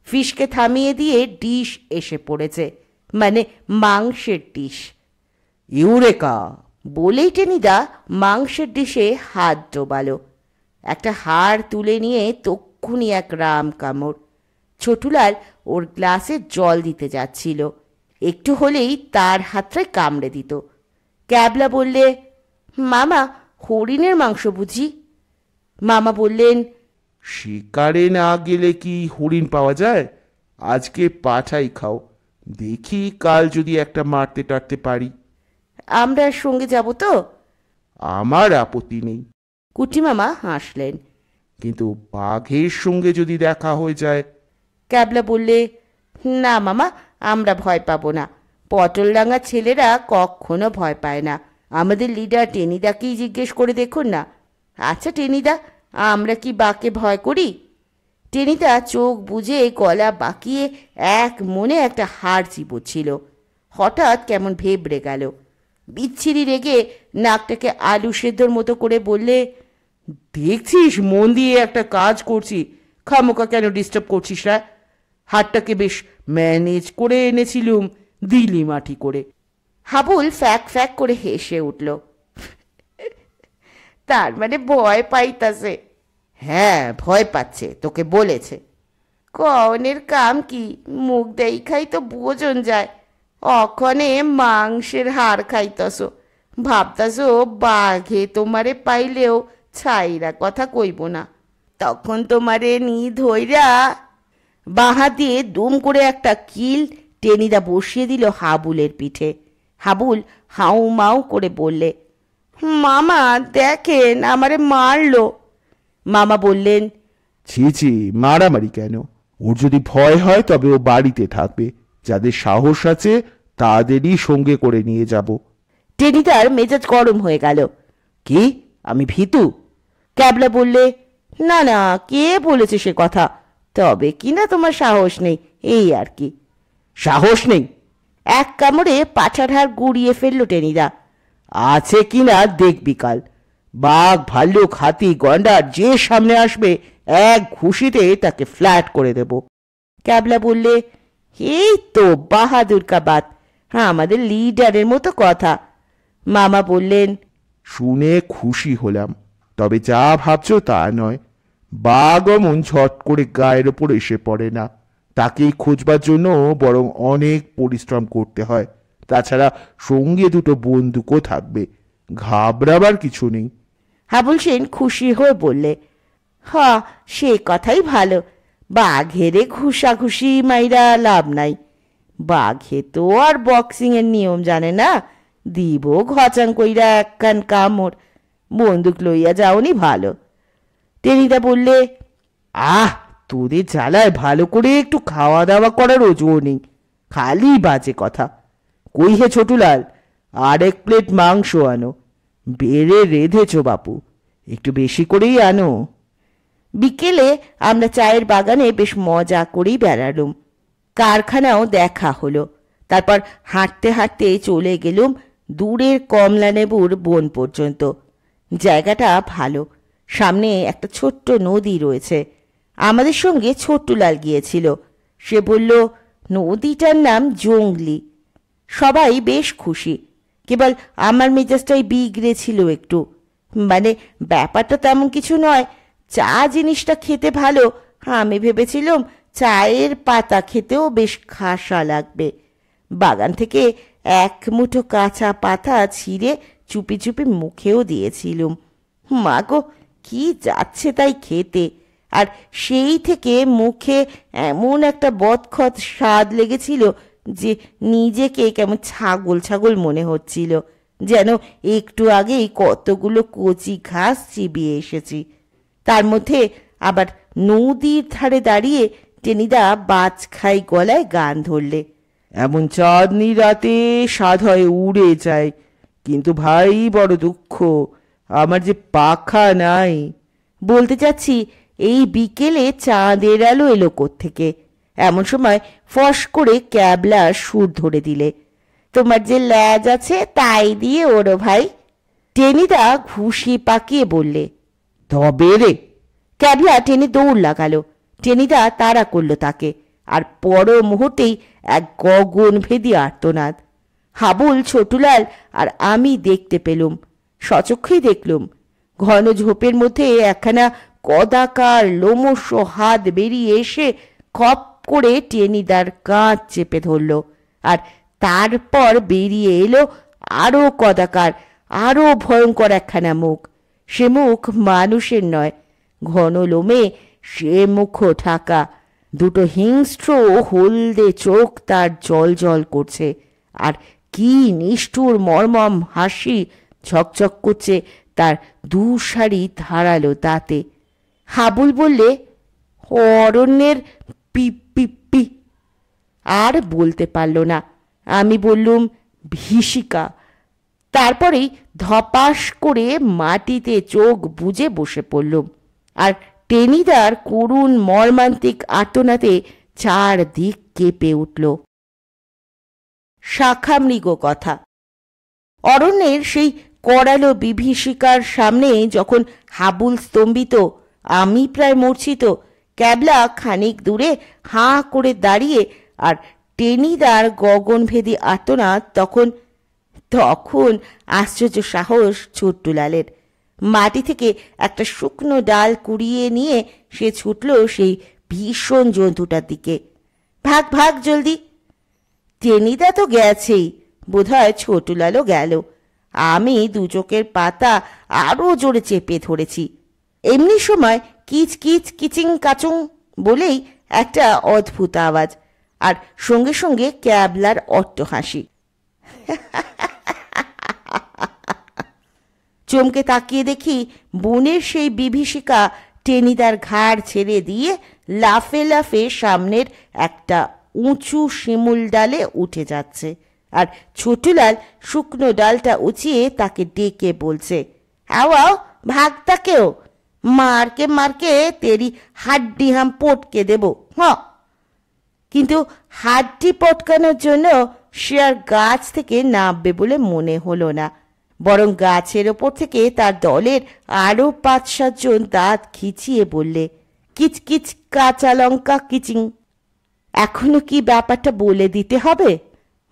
ফিশকে থামিয়ে দিয়ে ডিশ এসে পড়েছে, মানে মাংসের ডিশ। ইউরেকা! বলেই টেনিদা মাংসের ডিশে হাত ডোবালো। একটা হাড় তুলে নিয়ে তক্ষুনি এক রাম কামড়। ছোটুলাল ওর গ্লাসে জল দিতে যাচ্ছিল, একটু হলেই তার হাতটায় কামড়ে দিত। ক্যাবলা বললে, মামা, হরিণের মাংস বুঝি? মামা বললেন, শিকারে না গেলে কি হরিণ পাওয়া যায়? আজকে পাঠাই খাও, দেখি কাল যদি একটা মারতে টারতে পারি। আমরা সঙ্গে যাব তো? আমার আপত্তি নেই, কুটি মামা হাসলেন। কিন্তু বাঘের সঙ্গে যদি দেখা হয়ে যায়? ক্যাবলা বললে, না মামা, আমরা ভয় পাবো না। পটলডাঙ্গার ছেলেরা কখনো ভয় পায় না। আমাদের লিডার টেনিদাকেই জিজ্ঞেস করে দেখুন না। আচ্ছা টেনিদা, আমরা কি বাঘকে ভয় করি? টেনিদা চোখ বুজে গলা বাঁকিয়ে এক মনে একটা হাড় চিবোচ্ছিল। হঠাৎ কেমন ভেবড়ে গেল। বিচ্ছিরি রেগে নাকটাকে আলু সেদ্ধর মতো করে বললে, দেখছিস মন দিয়ে একটা কাজ করছি, খামোকা কেন ডিস্টার্ব করছিস? হাতটাকে বেশ ম্যানেজ করে এনেছিলুম, দিলি মাটি করে। হাবুল ফ্যাক ফ্যাক করে হেসে উঠল। তার মানে ভয় পাইতাছে? হ্যাঁ, ভয় পাচ্ছে, তোকে বলেছে। কনের কাম কি, মুখ দেখাই তো বোঝন যায়। অখনে মাংসের হাড় খাইতস, ভাবতাস বাঘে তোমারে পাইলেও ছাইরা কথা কইব না। তখন তোমারে নি ধইরা বাহা দিয়ে দুম করে একটা কিল টেনিদা বসিয়ে দিল হাবুলের পিঠে। হাবুল হাউ মাউ করে বললে, মামা দেখেন, আমারে মারলো। মামা বললেন, ছি ছি, মারামারি কেন? ওর যদি ভয় হয় তবে ও বাড়িতে থাকবে, যাদের সাহস আছে তাদেরই সঙ্গে করে নিয়ে যাব। টেনিদার মেজাজ গরম হয়ে গেল। কি, আমি ভীতু? ক্যাবলা বললে, না না, কে বলেছে সে কথা? তবে কিনা তোমার সাহস নেই, এই আর কি। সাহস নেই? এক কামড়ে পাছার হাড় গুড়িয়ে ফেললো টেনিদা। আছে কিনা দেখবি কাল। বাঘ, ভাল্লুক, হাতি, গন্ডার যে সামনে আসবে এক ঘুষিতে তাকে ফ্ল্যাট করে দেব। ক্যাবলা বললে, এই তো বাহাদুর কা বাত, হ্যাঁ আমাদের লিডারের মতো কথা। মামা বললেন, শুনে খুশি হলাম, তবে যা ভাবছো তা নয়। বাঘ অমন ঝট করে গায়ের ওপর এসে পড়ে না, তাকেই খোঁজবার জন্য বরং অনেক পরিশ্রম করতে হয়। তাছাড়া সঙ্গে দুটো বন্দুকও থাকবে, ঘাবড়াবার কিছু নেই। হাবুল সেন খুশি হয়ে বললে, হ্যাঁ সে কথাই ভালো। বাঘেরে ঘুষাঘুষি মাইরা লাভ নাই। বাঘে তো আর বক্সিং এর নিয়ম জানে না, দিব ঘচাং কইরা একখান কামড়। বন্দুক লইয়া যাওনি ভালো। টেনিদা বললে, তোদের জ্বালায় ভালো করে একটু খাওয়া দাওয়া করারও জো নেই, খালি বাজে কথা। কই হে ছোটুলাল, আর এক প্লেট মাংস আনো। বেড়ে রেধেছ বাপু, একটু বেশি করেই আনো। বিকেলে আমরা চায়ের বাগানে বেশ মজা করেই বেড়ালুম। কারখানাও দেখা হলো। তারপর হাঁটতে হাঁটতে চলে গেলুম দূরের কমলালেবুর বন পর্যন্ত। জায়গাটা ভালো, সামনে একটা ছোট্ট নদী রয়েছে। আমাদের সঙ্গে ছোট্টুলাল গিয়েছিল। সে বলল নদীটার নাম জংলি। সবাই বেশ খুশি, কেবল আমার মেজাজটাই বিগড়ে ছিল একটু। মানে ব্যাপারটা তেমন কিছু নয়, চা জিনিসটা খেতে ভালো। আমি ভেবেছিলাম চায়ের পাতা খেতেও বেশ খাসা লাগবে। বাগান থেকে এক মুঠো কাঁচা পাতা ছিঁড়ে চুপি চুপি মুখেও দিয়েছিলুম। মা গো, কি যাচ্ছে তাই খেতে। আর সেই থেকে মুখে এমন একটা বদখত স্বাদ লেগেছিল যে নিজেকে কেমন ছাগল ছাগল মনে হচ্ছিল, যেন একটু আগেই কতগুলো কচি ঘাস চিবিয়ে এসেছি। তার মধ্যে আবার নদীর ধারে দাঁড়িয়ে টেনিদা বাজ খাই গলায় গান ধরলে, এমন চাঁদনি রাতে স্বাদ হয় উড়ে যায়, কিন্তু ভাই বড় দুঃখ, আমার যে পাখা নাই। বলতে চাচ্ছি এই বিকেলে চাঁদের আলো এলো কোত্থেকে। এমন সময় ফস করে ক্যাবলা সুর ধরে দিলে। তোমার যে ল্যাজ আছে তাই দিয়ে ওরো ভাই। টেনিদা ঘুষি পাকিয়ে বললে। তবে রে, ক্যাবলা টেনে দৌড় লাগালো। টেনিদা তাড়া করলো তাকে, আর পর মুহূর্তেই এক গগনভেদী আর্তনাদ। হাবুল, ছোটুলাল আর আমি দেখতে পেলুম, সচক্ষেই দেখলুম, ঘন ঝোপের মধ্যে একখানা কদাকার লোমশ হাত বেরিয়ে এসে খপ করে টেনিদার কাঁধ চেপে ধরল, আর তারপর বেরিয়ে এলো আরো কদাকার, আরো ভয়ঙ্কর একখানা মুখ। সে মুখ মানুষের নয়, ঘন লোমে সে মুখও ঢাকা। দুটো হিংস্র হলদে চোখ তার জল জল করছে, আর কি নিষ্ঠুর মর্মম হাসি ঝকঝক করছে তার দুসারি ধারালো দাঁতে। হাবুল বললে, অরণ্যের পি। আর বলতে পারল না। আমি বললুম, ভিষিকা। তারপরেই ধপাস করে মাটিতে চোখ বুজে বসে পড়লুম, আর টেনিদার করুণ মর্মান্তিক আর্তনাদে চারদিক কেঁপে উঠল। শাখামৃগ কথা। অরণ্যের সেই করালো বিভীষিকার সামনে যখন হাবুল স্তম্ভিত, আমি প্রায় মূর্ছিত, ক্যাবলা খানিক দূরে হাঁ করে দাঁড়িয়ে, আর টেনিদার গগনভেদী আর্তনাদ, তখন আশ্চর্য সাহস ছোট্টুলালের। মাটি থেকে একটা শুকনো ডাল কুড়িয়ে নিয়ে সে ছুটল সেই ভীষণ জন্তুটার দিকে। ভাগ ভাগ জলদি। টেনিদা তো গেছেই, বোধহয় ছোটুলালও গেল। আমি দু চোখের পাতা আরো জোরে চেপে ধরেছি। এমনি সময় কিচ কিচ কিচিং কাচুং বলেই একটা অদ্ভুত আওয়াজ, আর সঙ্গে সঙ্গে ক্যাবলার অট্টহাসি। চমকে তাকিয়ে দেখি বনের সেই বিভীষিকা টেনিদার ঘাড় ছেড়ে দিয়ে লাফে লাফে সামনের একটা উঁচু শিমুল ডালে উঠে যাচ্ছে, আর ছোটুলাল শুকনো ডালটা উঁচিয়ে তাকে ডেকে বলছে, আও আও ভাগতাকেও, মারকে মারকে তেরি হাড্ডি হাম পটকে দেব। কিন্তু হাড্ডি পটকানোর জন্য সে আর গাছ থেকে নামবে বলে মনে হলো না, বরং গাছের ওপর থেকে তার দলের আরো ৫-৭ জন দাঁত খিচিয়ে বললে, কিচকিচ কাঁচা লঙ্কা কিচিং। এখনো কি ব্যাপারটা বলে দিতে হবে?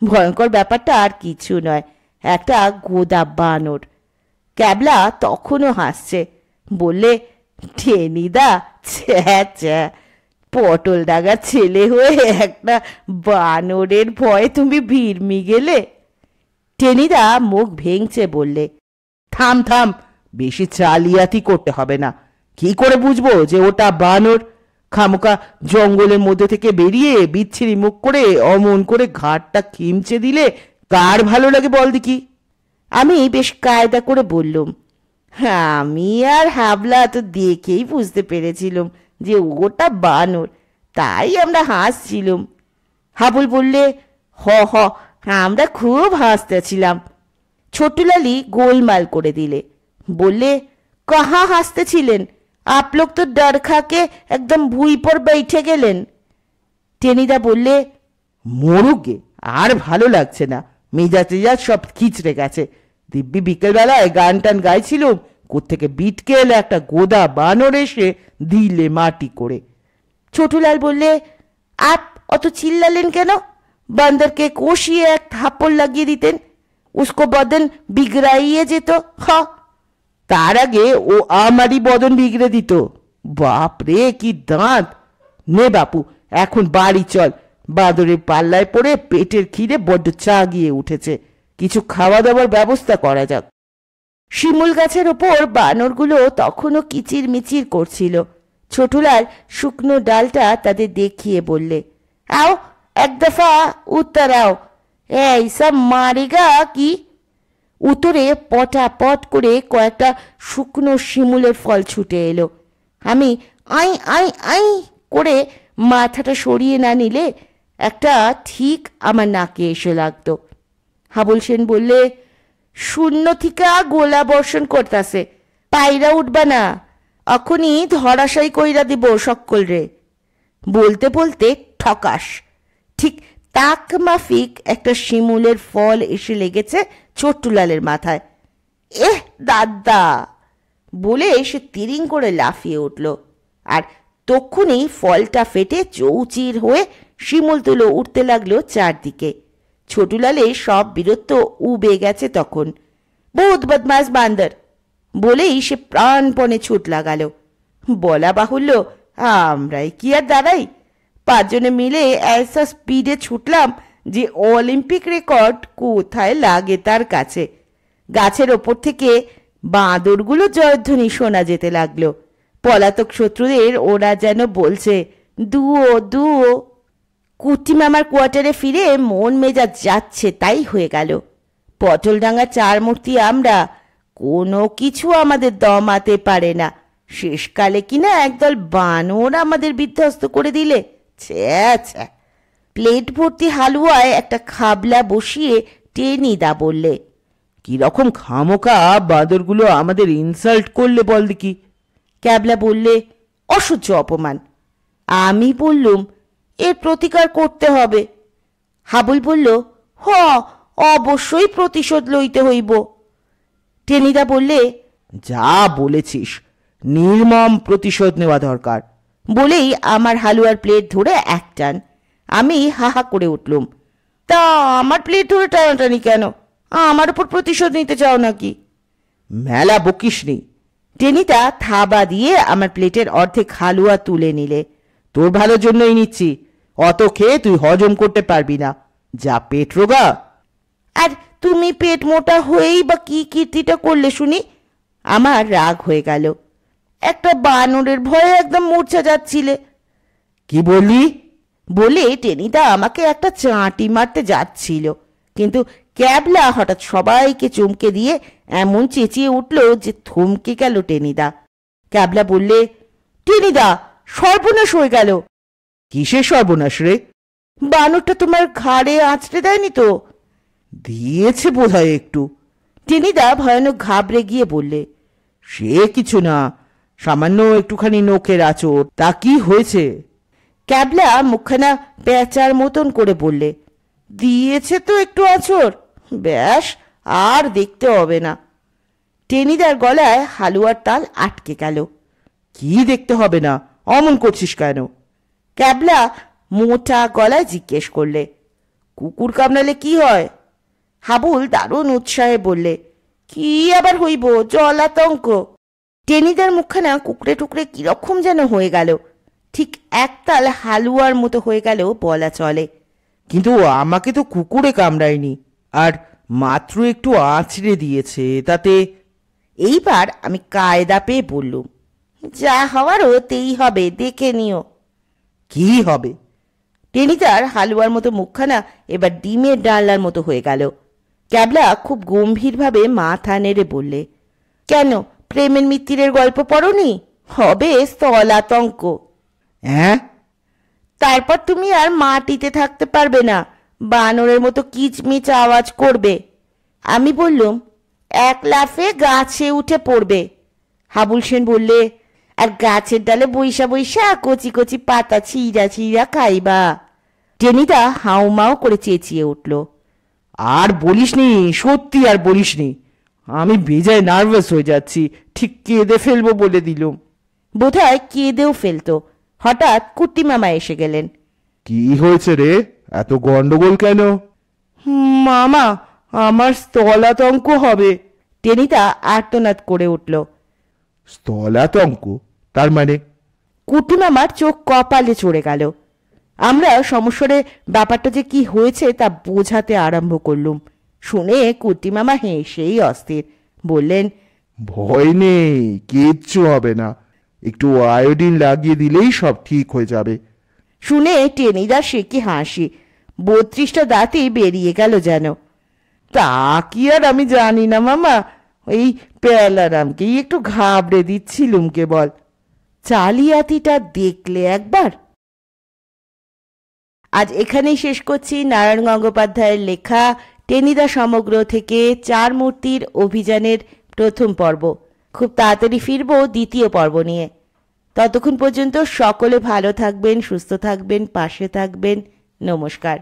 ভয়ঙ্কর ব্যাপারটা আর কিছু নয়, একটা গোদা বানর। ক্যাবলা তখনও হাসছে, বললে, টেনিদা, ছ্যা, পটল ডাগার ছেলে হয়ে একটা বানরের ভয়ে তুমি ভিড়মি গেলে। টেনিদা মুখ ভেঙচে বললে, থাম থাম, বেশি চালিয়াতি করতে হবে না। কি করে বুঝবো যে ওটা বানর? খামোকা জঙ্গলের মধ্যে থেকে বেরিয়ে বিচ্ছিরি মুখ করে অমন করে ঘাটটা খিমচে দিলে কার ভালো লাগে বল দেখি? আমি বেশ কায়দা করে বললুম, আমি আর হাবলা তো দেখেই বুঝতে পেরেছিলাম যে ওটা বানর, তাই আমরা হাসছিলাম। হাবুল বললে, হ আমরা খুব হাসতেছিলাম। ছোটুলালি গোলমাল করে দিলে, বললে, কাহা হাসতেছিলেন? आप लोग तो डर खा के एकदम भूई पर बैठे गेलेन। টেনিদা বললে, মরুগে, আর ভালো লাগছে না, মেজাজ টেজাজ সব খিচড়ে গেছে। দিব্যি বিকেলবেলায় গান টান গাইছিলুম, কোত্থেকে বিটকে এলে একটা গোদা বানর এসে দিলে মাটি করে। ছোটুলাল বললে, আপ অত চিল্লালেন কেন? বান্দরকে কষিয়ে এক থাপ্পড় লাগিয়ে দিতেন, উসকো বদন বিগড়াইয়ে যেত। তার আগে ও আমারই বদন বিগড়ে দিত। বাপ রে, কি দাঁত! নে বাপু, এখন বাড়ি চল, বাদরের পাল্লায় পড়ে পেটের খিদে বড্ড চা গিয়ে উঠেছে, কিছু খাওয়া দাওয়ার ব্যবস্থা করা যাক। শিমুল গাছের ওপর বানরগুলো তখনও কিচির মিচির করছিল। ছোটুলাল শুকনো ডালটা তাদের দেখিয়ে বললে, আও এক দফা উত্তর আও, এই সব মারেগা কি? উত্তরে পটাপট করে কয়েকটা শুকনো শিমুলের ফল ছুটে এলো। আমি আই আই আই করে মাথাটা সরিয়ে না নিলে একটা ঠিক আমার নাকে এসে লাগতো। হাবুল সেন বললে, শূন্য থিকা গোলা বর্ষণ করতাছে, পায়রা উঠবা না, এখনই ধরাশায়ী কইরা দিব সকল রে। বলতে বলতে ঠকাস, ঠিক তাক মাফিক একটা শিমুলের ফল এসে লেগেছে ছোট্টুলালের মাথায়। এহ দাদা বলে সে তিরিং করে লাফিয়ে উঠল, আর তক্ষুনি ফলটা ফেটে চৌচির হয়ে শিমুল তুলো উঠতে লাগলো চারদিকে। ছোটুলালের সব বীরত্ব উবে গেছে তখন। বহুত বদমাস বান্দর বলেই সে প্রাণপণে ছুট লাগালো। বলা বাহুল্য, আমরাই কি আর দাঁড়াই, 5 জনে মিলে এসা স্পিডে ছুটলাম যে অলিম্পিক রেকর্ড কোথায় লাগে তার কাছে। গাছের ওপর থেকে বাঁদরগুলো জয়ধ্বনি শোনা যেতে লাগলো। পলাতক শত্রুদের ওরা যেন বলছে, দুও দুও। কুটি মামার কোয়ার্টারে ফিরে মন মেজাজ যাচ্ছে তাই হয়ে গেল। পটলডাঙ্গা 4 মূর্তি আমরা, কোনো কিছু আমাদের দমাতে পারে না। শেষকালে কিনা একদল বানর আমাদের বিধ্বস্ত করে দিলে। ছ্যা, প্লেট ভর্তি হালুয়ায় একটা খাবলা বসিয়ে টেনিদা বললে, কিরকম খামোকা বাঁদরগুলো আমাদের ইনসাল্ট করলে বল দেখি। ক্যাবলা বললে, অসহ্য অপমান। আমি বললুম, এর প্রতিকার করতে হবে। হাবুল বলল, হ, অবশ্যই প্রতিশোধ লইতে হইব। টেনিদা বললে, যা বলেছিস, নির্মম প্রতিশোধ নেওয়া দরকার। বলেই আমার হালুয়ার প্লেট ধরে এক টান। আমি হাহা করে উঠলুম, তা আমার প্লেট ধরে টানাটানি কেন? আমার উপর প্রতিশোধ নিতে চাও নাকি? মেলা বকিস নি। টেনিদা থাবা দিয়ে আমার প্লেটের অর্ধেক হালুয়া তুলে নিলে। তোর ভালোর জন্যই নিচ্ছি, অত খেয়ে তুই হজম করতে পারবি না, যা পেট রোগা। আর তুমি পেট মোটা হয়েই বা কি কীর্তিটা করলে শুনি? আমার রাগ হয়ে গেল। একটা বানরের ভয়ে একদম মূর্ছা যাচ্ছিলে। কি বললি? বলে টেনিদা আমাকে একটা চাঁটি মারতে যাচ্ছিল, কিন্তু ক্যাবলা হঠাৎ সবাইকে চমকে দিয়ে এমন চেঁচিয়ে উঠল যে থমকে গেল টেনিদা। ক্যাবলা বললে, টেনিদা, সর্বনাশ হয়ে গেল। কিসের সর্বনাশ রে? বানরটা তোমার ঘাড়ে আঁচড়ে দেয়নি তো? দিয়েছে বোধহয় একটু। টেনিদা ভয়ানক ঘাবড়ে গিয়ে বললে, সে কিছু না, সামান্য একটুখানি নখের আঁচড়, তা কি হয়েছে? ক্যাবলা মুখখানা পেঁচার মতন করে বললে, দিয়েছে তো একটু আঁচড়, ব্যাস, আর দেখতে হবে না। টেনিদার গলায় হালুয়ার তাল আটকে গেল। কি দেখতে হবে না, অমন করছিস কেন? ক্যাবলা মোটা গলায় জিজ্ঞেস করলে। কুকুর কামড়ালে কি হয়? হাবুল দারুণ উৎসাহে বললে, কি আবার হইব, জলাতঙ্ক। টেনিদার মুখখানা কুকড়ে টুকরে কিরকম যেন হয়ে গেল, ঠিক একতাল হালুয়ার মতো হয়ে গেল বলা চলে। কিন্তু আমাকে তো কুকুরে কামড়ায়নি, আর মাত্র একটু আঁচড়ে দিয়েছে, তাতে। এইবার আমি কায়দা পেয়ে বললুম, যা হওয়ার হতেই হবে, দেখে নিও। কি হবে? টেনিদার হালুয়ার মতো মুখখানা এবার ডিমের ডালনার মতো হয়ে গেল। ক্যাবলা খুব গম্ভীরভাবে মাথা নেড়ে বললে, কেন, প্রেমের মিত্তিরের গল্প পড়নি? হবে স্থলাতঙ্ক। হ্যাঁ? তারপর তুমি আর মাটিতে থাকতে পারবে না, বানরের মতো কিচমিচ আওয়াজ করবে। আমি বললুম, এক লাফে গাছে উঠে পড়বে। হাবুল সেন বললে, আর গাছের ডালে বৈশা বৈশা কচি কচি পাতা ছিঁড়া ছিঁড়া খাইবা। টেনিদা হাউমাও করে চেঁচিয়ে উঠল, আর বলিসনি, সত্যি আর বলিসনি, আমি বেজায় নার্ভাস হয়ে যাচ্ছি, ঠিক কেঁদে ফেলবো বলে দিলুম। বোধহয় কেঁদেও ফেলতো। হঠাৎ কুট্টি মামা এসে গেলেন। কি হয়েছে রে, এত গন্ডগোল কেন? মামা, আমার স্থলাতঙ্ক হবে। টেনিদা আর্তনাদ করে উঠল। স্থলাতঙ্ক? তার মানে? কুট্টি মামার চোখ কপালে চড়ে গেল। আমরা সমস্বরে ব্যাপারটা যে কি হয়েছে তা বোঝাতে আরম্ভ করলুম। শুনে কুট্টি মামা হেসেই অস্থির বললেন, ভয় নেই, কিচ্ছু হবে না, একটু আয়োডিন লাগিয়ে দিলেই সব ঠিক হয়ে যাবে। শুনে টেনিদার সে কি হাসি, 32টা দাঁতই বেরিয়ে গেল যেন। তা কি আর আমি জানি না মামা, ওই পেলারামকেই একটু ঘাবড়ে দিচ্ছিলুম কেবল। জালিয়াতিটা দেখলে একবার। আজ এখানেই শেষ করছি নারায়ণ গঙ্গোপাধ্যায়ের লেখা টেনিদা সমগ্র থেকে 4 মূর্তির অভিযানের প্রথম পর্ব। খুব তাড়াতাড়ি ফিরব দ্বিতীয় পর্ব নিয়ে। ততক্ষণ পর্যন্ত সকলে ভালো থাকবেন, সুস্থ থাকবেন, পাশে থাকবেন। নমস্কার।